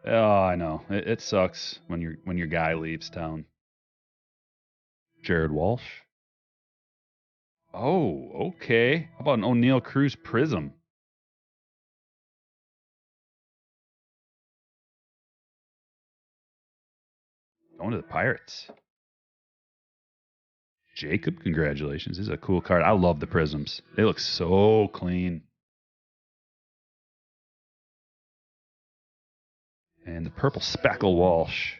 S1: Oh, I know. It sucks when your guy leaves town. Jared Walsh. Oh, okay. How about an O'Neal Cruz Prism? Going to the Pirates. Jacob, congratulations. This is a cool card. I love the Prisms. They look so clean. And the purple Speckle Walsh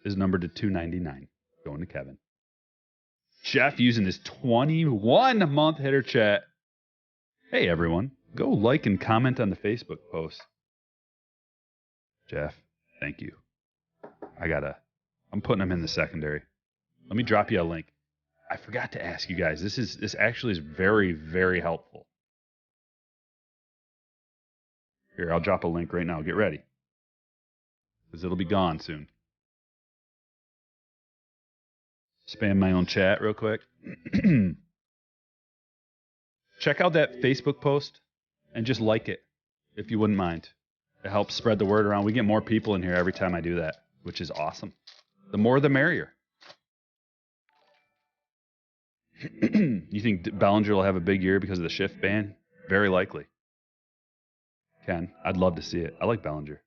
S1: is numbered to 299. Going to Kevin. Jeff using his 21-month hitter chat. Hey, everyone. Go like and comment on the Facebook post. Jeff, thank you. I'm putting him in the secondary. Let me drop you a link. I forgot to ask you guys. This actually is very, very helpful. Here, I'll drop a link right now. Get ready. Because it'll be gone soon. Spam my own chat real quick. Check out that Facebook post and just like it, if you wouldn't mind. It helps spread the word around. We get more people in here every time I do that, which is awesome. The more, the merrier. You think Bellinger will have a big year because of the shift ban? Very likely. Ken, I'd love to see it. I like Bellinger.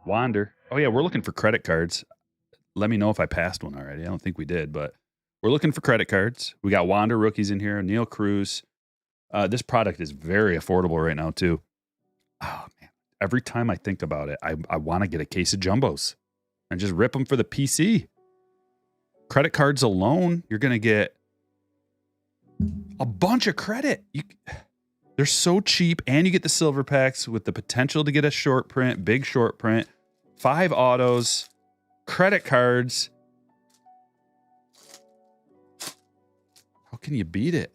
S1: Wander. Oh, yeah, we're looking for credit cards. Let me know if I passed one already. I don't think we did, but we're looking for credit cards. We got Wander rookies in here. Neil Cruz. This product is very affordable right now, too. Oh, man. Every time I think about it, I want to get a case of Jumbos and just rip them for the PC. Credit cards alone, you're going to get a bunch of credit. They're so cheap, and you get the silver packs with the potential to get a short print, big short print, 5 autos, credit cards. How can you beat it?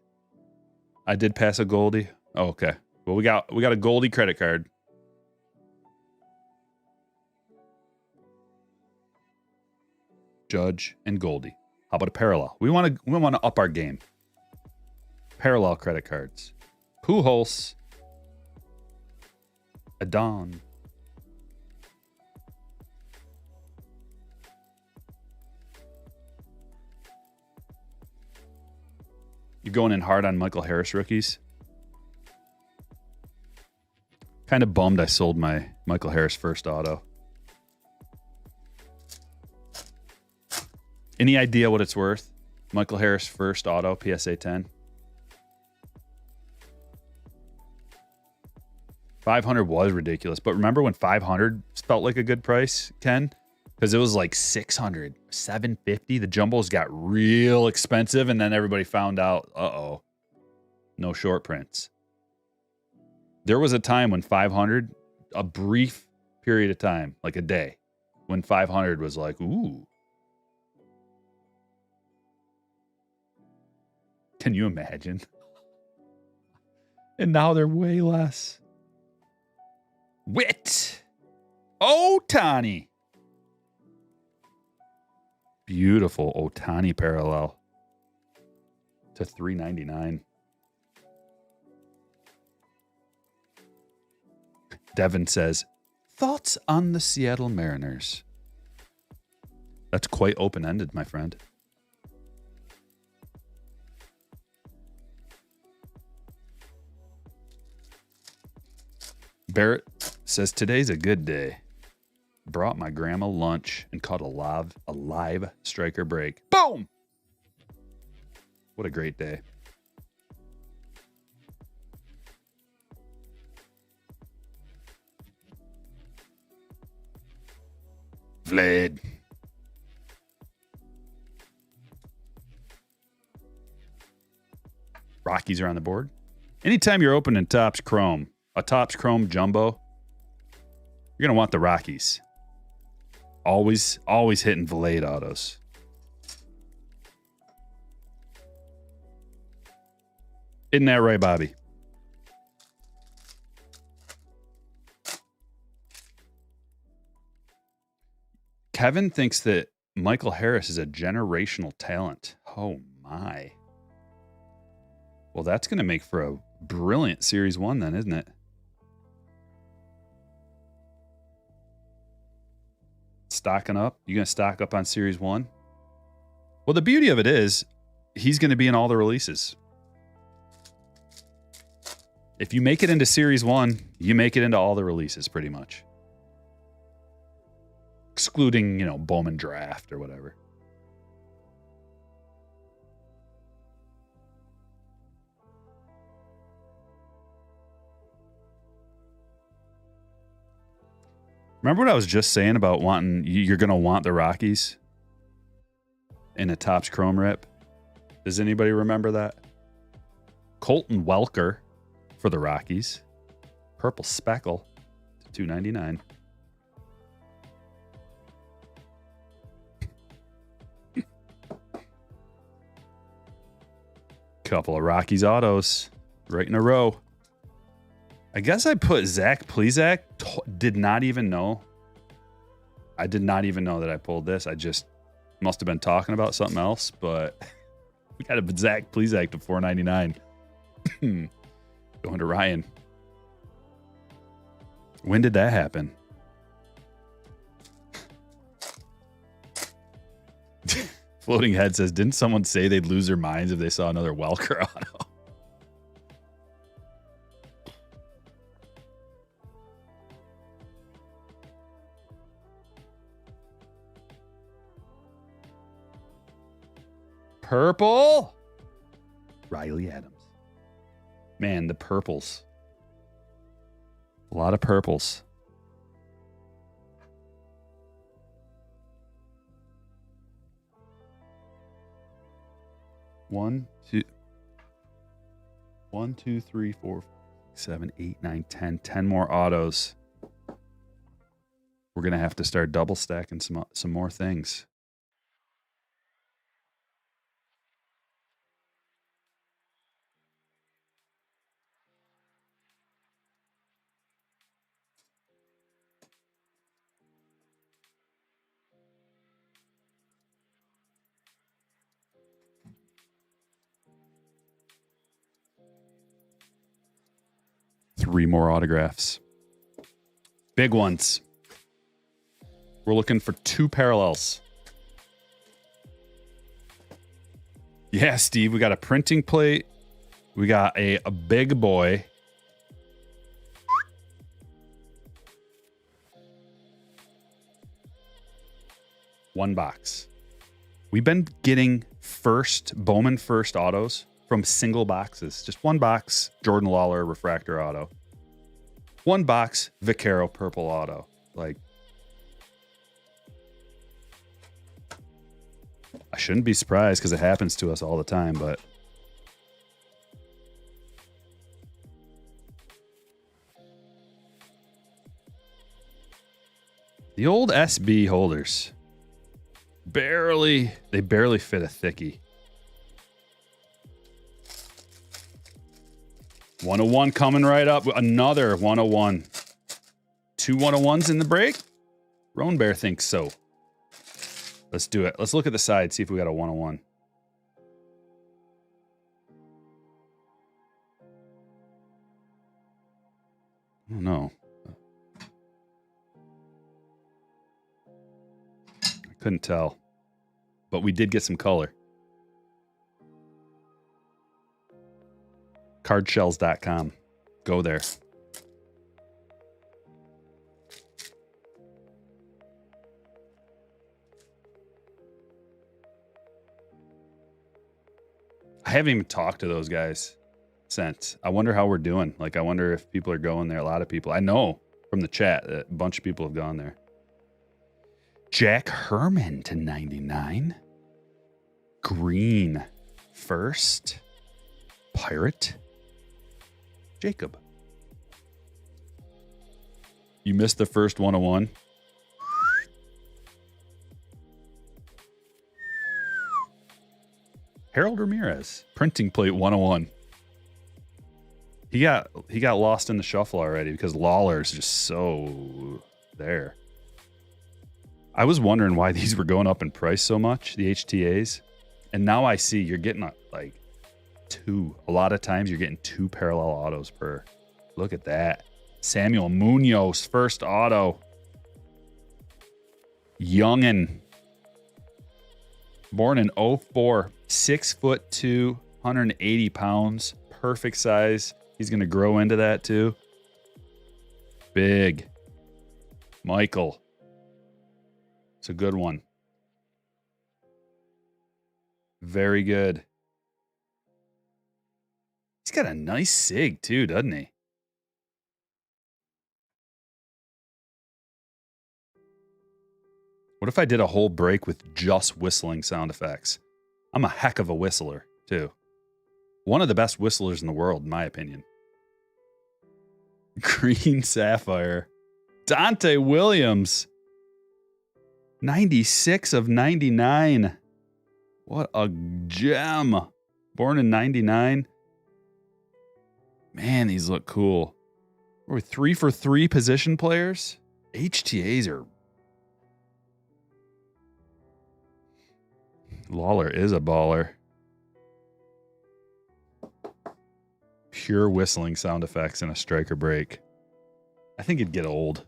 S1: I did pass a Goldie. Oh, okay. Well, we got a Goldie credit card. Judge and Goldie. How about a parallel? We want to up our game. Parallel credit cards. Pujols. Adon. You're going in hard on Michael Harris rookies. Kind of bummed I sold my Michael Harris first auto. Any idea what it's worth? Michael Harris first auto, PSA 10. 500 was ridiculous, but remember when 500 felt like a good price, Ken? Because it was like 600, 750. The jumbos got real expensive, and then everybody found out, uh-oh, no short prints. There was a time when 500, a brief period of time, like a day, when 500 was like, ooh. Can you imagine? And now they're way less. Wit. Ohtani. Beautiful Ohtani parallel to $3.99. Devin says, thoughts on the Seattle Mariners? That's quite open-ended, my friend. Barrett says, today's a good day. Brought my grandma lunch and caught a live striker break. Boom! What a great day. Vlad. Rockies are on the board. Anytime you're opening Topps Chrome, a Topps Chrome Jumbo, you're going to want the Rockies. Always hitting Vlad autos. Isn't that right, Bobby? Kevin thinks that Michael Harris is a generational talent. Oh, my. Well, that's going to make for a brilliant Series 1 then, isn't it? Stocking up? You going to stock up on Series 1? Well, the beauty of it is he's going to be in all the releases. If you make it into Series 1, you make it into all the releases pretty much. Excluding, Bowman Draft or whatever. Remember what I was just saying about you're going to want the Rockies in a Topps Chrome rip? Does anybody remember that? Colton Welker for the Rockies. Purple Speckle to $2.99. Couple of Rockies autos right in a row. I guess I put Zach Plesac. Did not even know. I did not even know that I pulled this. I just must have been talking about something else, but we got a Zach Plesac to $4.99. Going to Ryan. When did that happen? Floating Head says, didn't someone say they'd lose their minds if they saw another Welker auto? Purple. Riley Adams. Man, the purples. A lot of purples. One, two, three, four, 7, 8, 9, 10. 10 more autos. We're going to have to start double stacking some more things. Three more autographs. Big ones. We're looking for 2 parallels. Yeah, Steve, we got a printing plate. We got a big boy. One box. We've been getting Bowman first autos from single boxes. Just one box, Jordan Lawler refractor auto. One box, Vaquero purple auto. Like, I shouldn't be surprised because it happens to us all the time, but the old SB holders they barely fit a thickie. 101 coming right up. Another 101. 2 101s in the break? Roan Bear thinks so. Let's do it. Let's look at the side, see if we got a 101. Oh, no. I couldn't tell. But we did get some color. Cardshells.com. Go there. I haven't even talked to those guys since. I wonder how we're doing. Like, I wonder if people are going there. A lot of people. I know from the chat that a bunch of people have gone there. Jack Herman to 99. Green first. Pirate. Jacob. You missed the first 101. Harold Ramirez, printing plate 101. He got lost in the shuffle already because Lawler's just so there. I was wondering why these were going up in price so much, the HTAs. And now I see you're getting like two. A lot of times you're getting 2 parallel autos per. Look at that. Samuel Munoz, first auto. Youngin. Born in 04. 6'2", 180 pounds. Perfect size. He's going to grow into that too. Big. Michael. It's a good one. Very good. He's got a nice sig too, doesn't he? What if I did a whole break with just whistling sound effects? I'm a heck of a whistler too. One of the best whistlers in the world, in my opinion. Green Sapphire. Dante Williams. 96 of 99. What a gem. Born in 99. Man, these look cool. We're 3 for 3 position players. HTAs are... Lawler is a baller. Pure whistling sound effects in a striker break. I think it'd get old.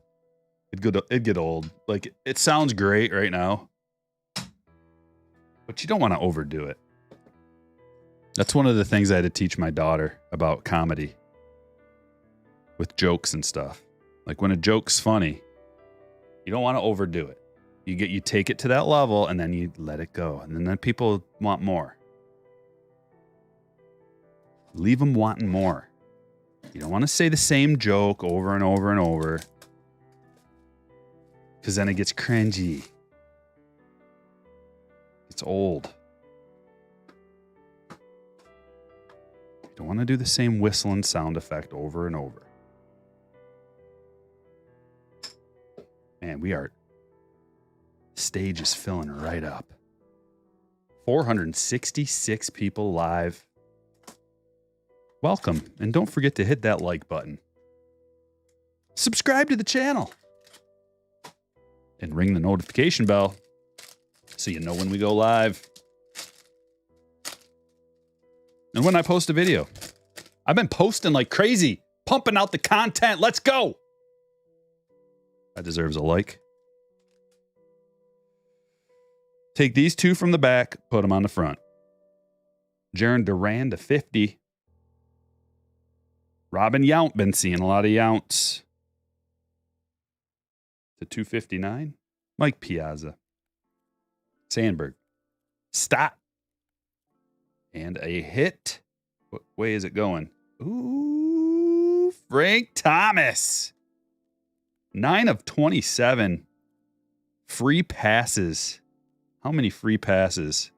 S1: It'd get old. Like, it sounds great right now, but you don't want to overdo it. That's one of the things I had to teach my daughter about comedy with jokes and stuff. Like, when a joke's funny, you don't want to overdo it. You take it to that level and then you let it go. And then people want more. Leave them wanting more. You don't want to say the same joke over and over and over, because then it gets cringy. It's old. You don't want to do the same whistling sound effect over and over. Man, stage is filling right up. 466 people live. Welcome, and don't forget to hit that like button. Subscribe to the channel. And ring the notification bell so you know when we go live. And when I post a video. I've been posting like crazy, pumping out the content. Let's go. That deserves a like. Take these 2 from the back, put them on the front. Jaron Duran to 50. Robin Yount, been seeing a lot of Younts. To 259. Mike Piazza. Sandberg. Stop. And a hit. What way is it going? Ooh, Frank Thomas. 9 of 27. Free passes. How many free passes?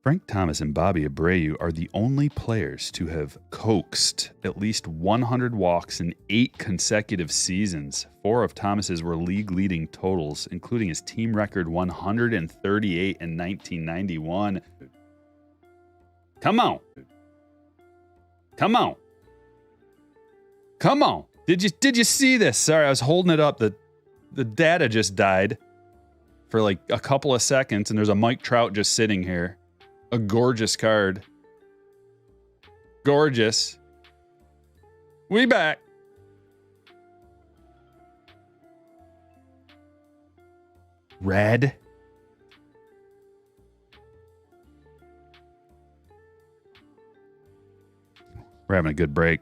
S1: Frank Thomas and Bobby Abreu are the only players to have coaxed at least 100 walks in 8 consecutive seasons. 4 of Thomas's were league-leading totals, including his team record 138 in 1991. Come on. Come on. Come on. Did you see this? Sorry, I was holding it up. The data just died for like a couple of seconds, and there's a Mike Trout just sitting here. A gorgeous card. Gorgeous. We back. Red. We're having a good break.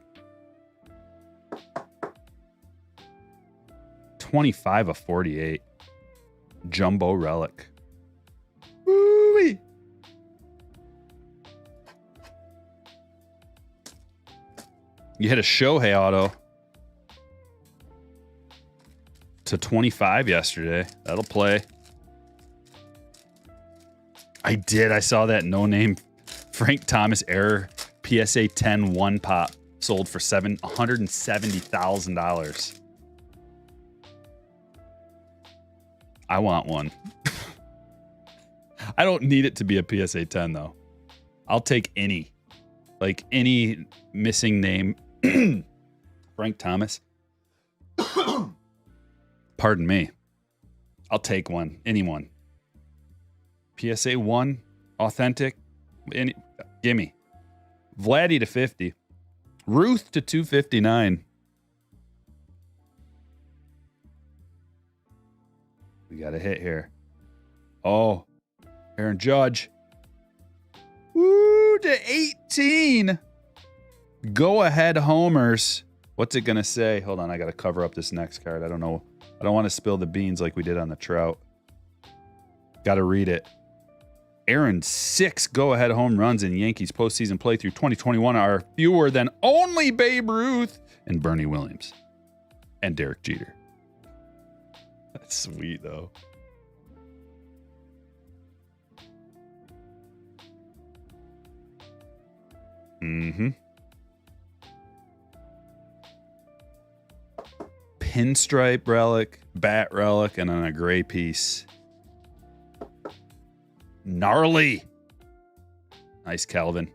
S1: 25 of 48. Jumbo relic. Woo-wee. You hit a Shohei auto to 25 yesterday. That'll play. I did. I saw that no-name Frank Thomas error PSA 10 one pop sold for $170,000. I want one. I don't need it to be a PSA 10 though. I'll take any. Like any missing name. Frank Thomas. Pardon me. I'll take one. Anyone. PSA 1. Authentic. Gimme. Vladdy to 50. Ruth to 259. We got a hit here. Oh. Aaron Judge. Woo, to 18. Go ahead, homers. What's it going to say? Hold on, I got to cover up this next card. I don't know. I don't want to spill the beans like we did on the Trout. Got to read it. Aaron's 6 go-ahead home runs in Yankees postseason play through 2021 are fewer than only Babe Ruth and Bernie Williams and Derek Jeter. That's sweet, though. Mm-hmm. Pinstripe relic, bat relic, and then a gray piece. Gnarly. Nice, Calvin.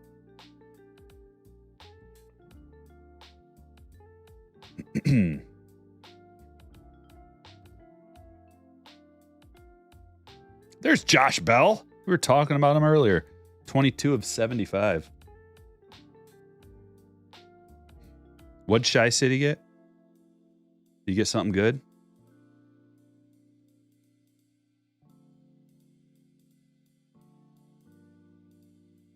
S1: There's Josh Bell. We were talking about him earlier. 22 of 75. What'd Shy City get? Did you get something good?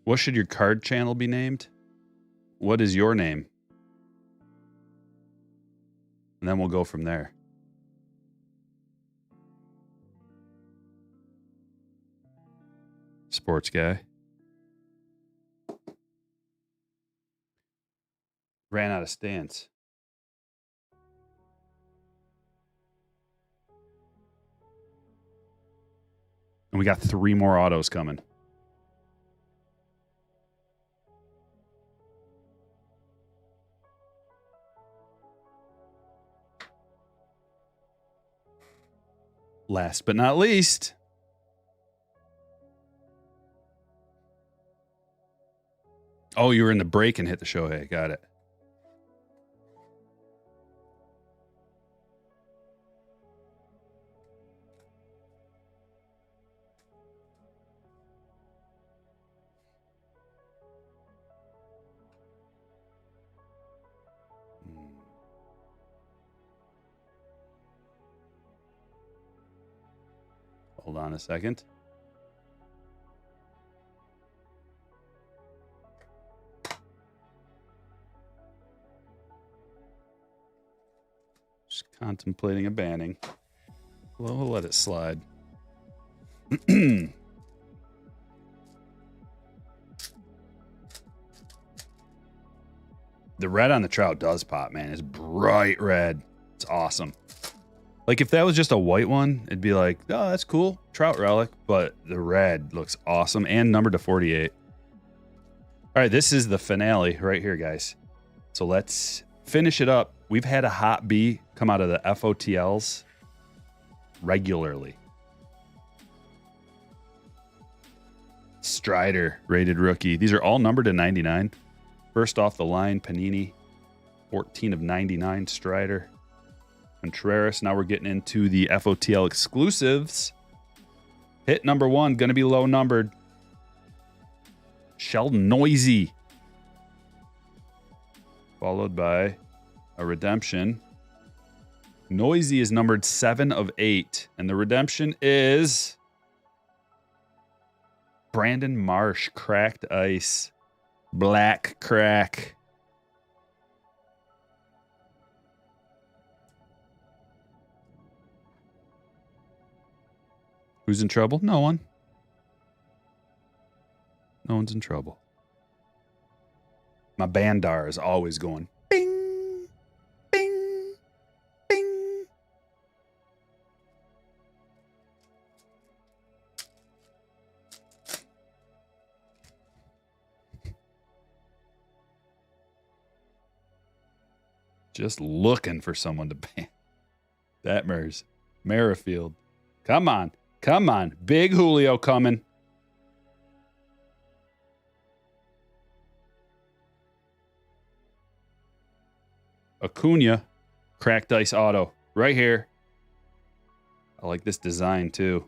S1: What should your card channel be named? What is your name? And then we'll go from there. Sports guy. Ran out of stance. And we got 3 more autos coming. Last but not least, oh, you were in the break and hit the Shohei. Got it. Hold on a second. Just contemplating a banning. Well, we'll let it slide. The red on the Trout does pop, man. It's bright red. It's awesome. Like, if that was just a white one, it'd be like, oh, that's cool. Trout relic. But the red looks awesome and numbered to 48. All right, this is the finale right here, guys. So let's finish it up. We've had a hot B come out of the FOTLs regularly. Strider, rated rookie. These are all numbered to 99. First off the line, Panini. 14 of 99, Strider. Contreras. Now we're getting into the FOTL exclusives. Hit number 1, going to be low numbered. Sheldon Noisy. Followed by a redemption. Noisy is numbered 7 of 8. And the redemption is Brandon Marsh, cracked ice. Black crack. Who's in trouble? No one. No one's in trouble. My bandar is always going bing. Just looking for someone to ban. Detmers. Merrifield. Come on. Come on. Big Julio coming. Acuna. Cracked ice auto. Right here. I like this design too.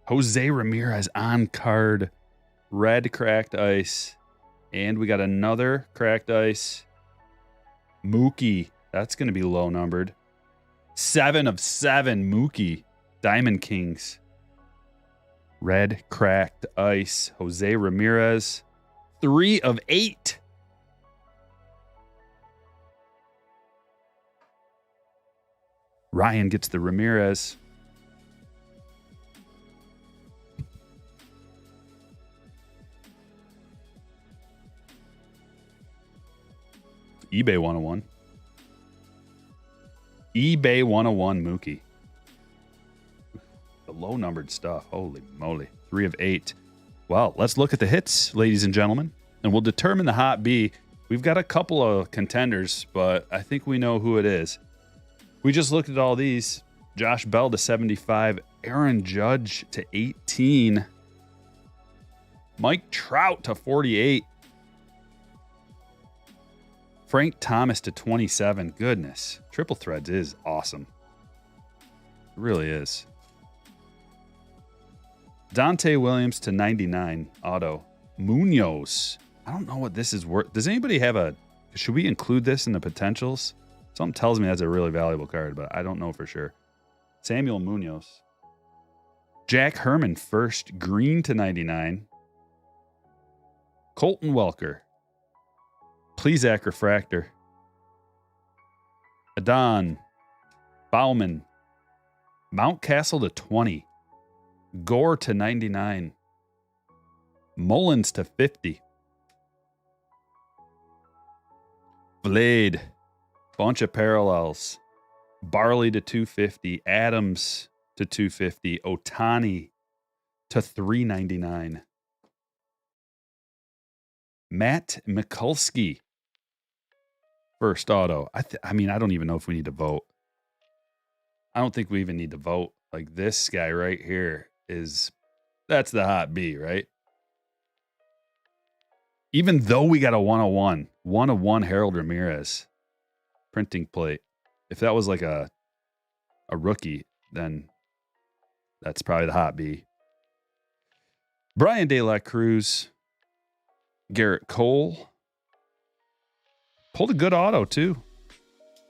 S1: Jose Ramirez on card. Red cracked ice. And we got another cracked ice. Mookie. That's going to be low numbered. 7 of 7 Mookie. Diamond Kings. Red cracked ice. Jose Ramirez. 3 of 8. Ryan gets the Ramirez. eBay 101. eBay 101 Mookie. The low numbered stuff. Holy moly. 3 of 8. Well, let's look at the hits, ladies and gentlemen, and we'll determine the hot B. We've got a couple of contenders, but I think we know who it is. We just looked at all these. Josh Bell to 75. Aaron Judge to 18. Mike Trout to 48. Frank Thomas to 27. Goodness. Triple Threads is awesome. It really is. Dante Williams to 99. Auto. Munoz. I don't know what this is worth. Does anybody have a... Should we include this in the potentials? Something tells me that's a really valuable card, but I don't know for sure. Samuel Munoz. Jack Herman first. Green to 99. Colton Welker. Plesac Refractor. Adon. Bowman. Mountcastle to 20. Gore to 99. Mullins to 50. Vlade. Bunch of parallels. Barley to 250. Adams to 250. Otani to 399. Matt Mikulski. First auto. I mean, I don't even know if we need to vote. I don't think we even need to vote. Like this guy right here that's the hot B, right? Even though we got a 101. 101 Harold Ramirez. Printing plate. If that was like a rookie, then that's probably the hot B. Brian De La Cruz. Garrett Cole. Pulled a good auto, too,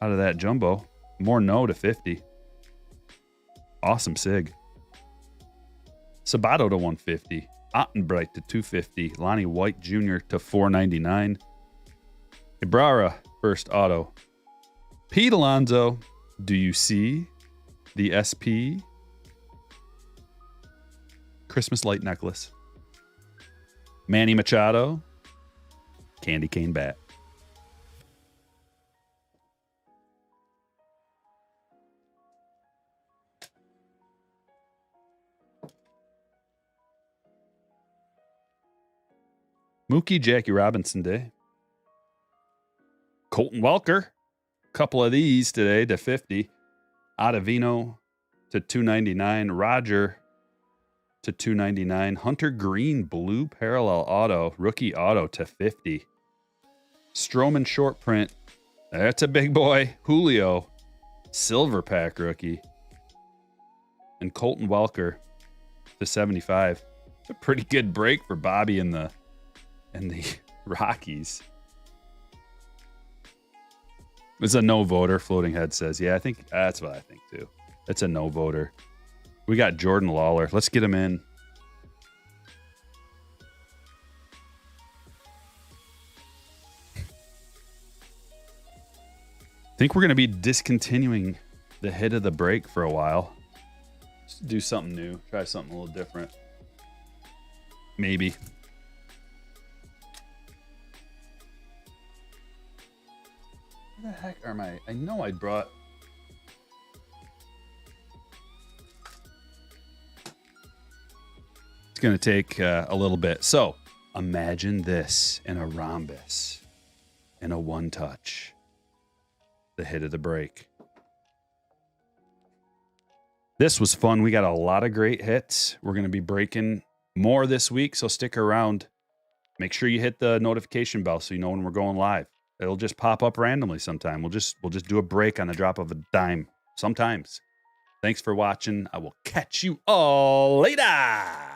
S1: out of that jumbo. More no to 50. Awesome sig. Sabato to 150. Ottenbright to 250. Lonnie White Jr. to 499. Ibarra, first auto. Pete Alonso, do you see the SP Christmas light necklace? Manny Machado, candy cane bat. Mookie Jackie Robinson Day. Colton Welker. Couple of these today to 50. Ottavino to 299. Roger to 299. Hunter Green blue parallel auto. Rookie auto to 50. Stroman short print. That's a big boy. Julio. Silver pack rookie. And Colton Welker to 75. It's a pretty good break for Bobby and the Rockies. It's a no voter. Floating Head says, yeah, I think that's what I think too. It's a no voter. We got Jordan Lawler. Let's get him in. I think we're going to be discontinuing the hit of the break for a while. Just do something new. Try something a little different. Maybe. Where the heck are my... I know I brought... It's going to take a little bit. So, imagine this in a rhombus. and a one touch. The hit of the break. This was fun. We got a lot of great hits. We're going to be breaking more this week, so stick around. Make sure you hit the notification bell so you know when we're going live. It'll just pop up randomly sometime. We'll just do a break on the drop of a dime sometimes. Thanks for watching. I will catch you all later.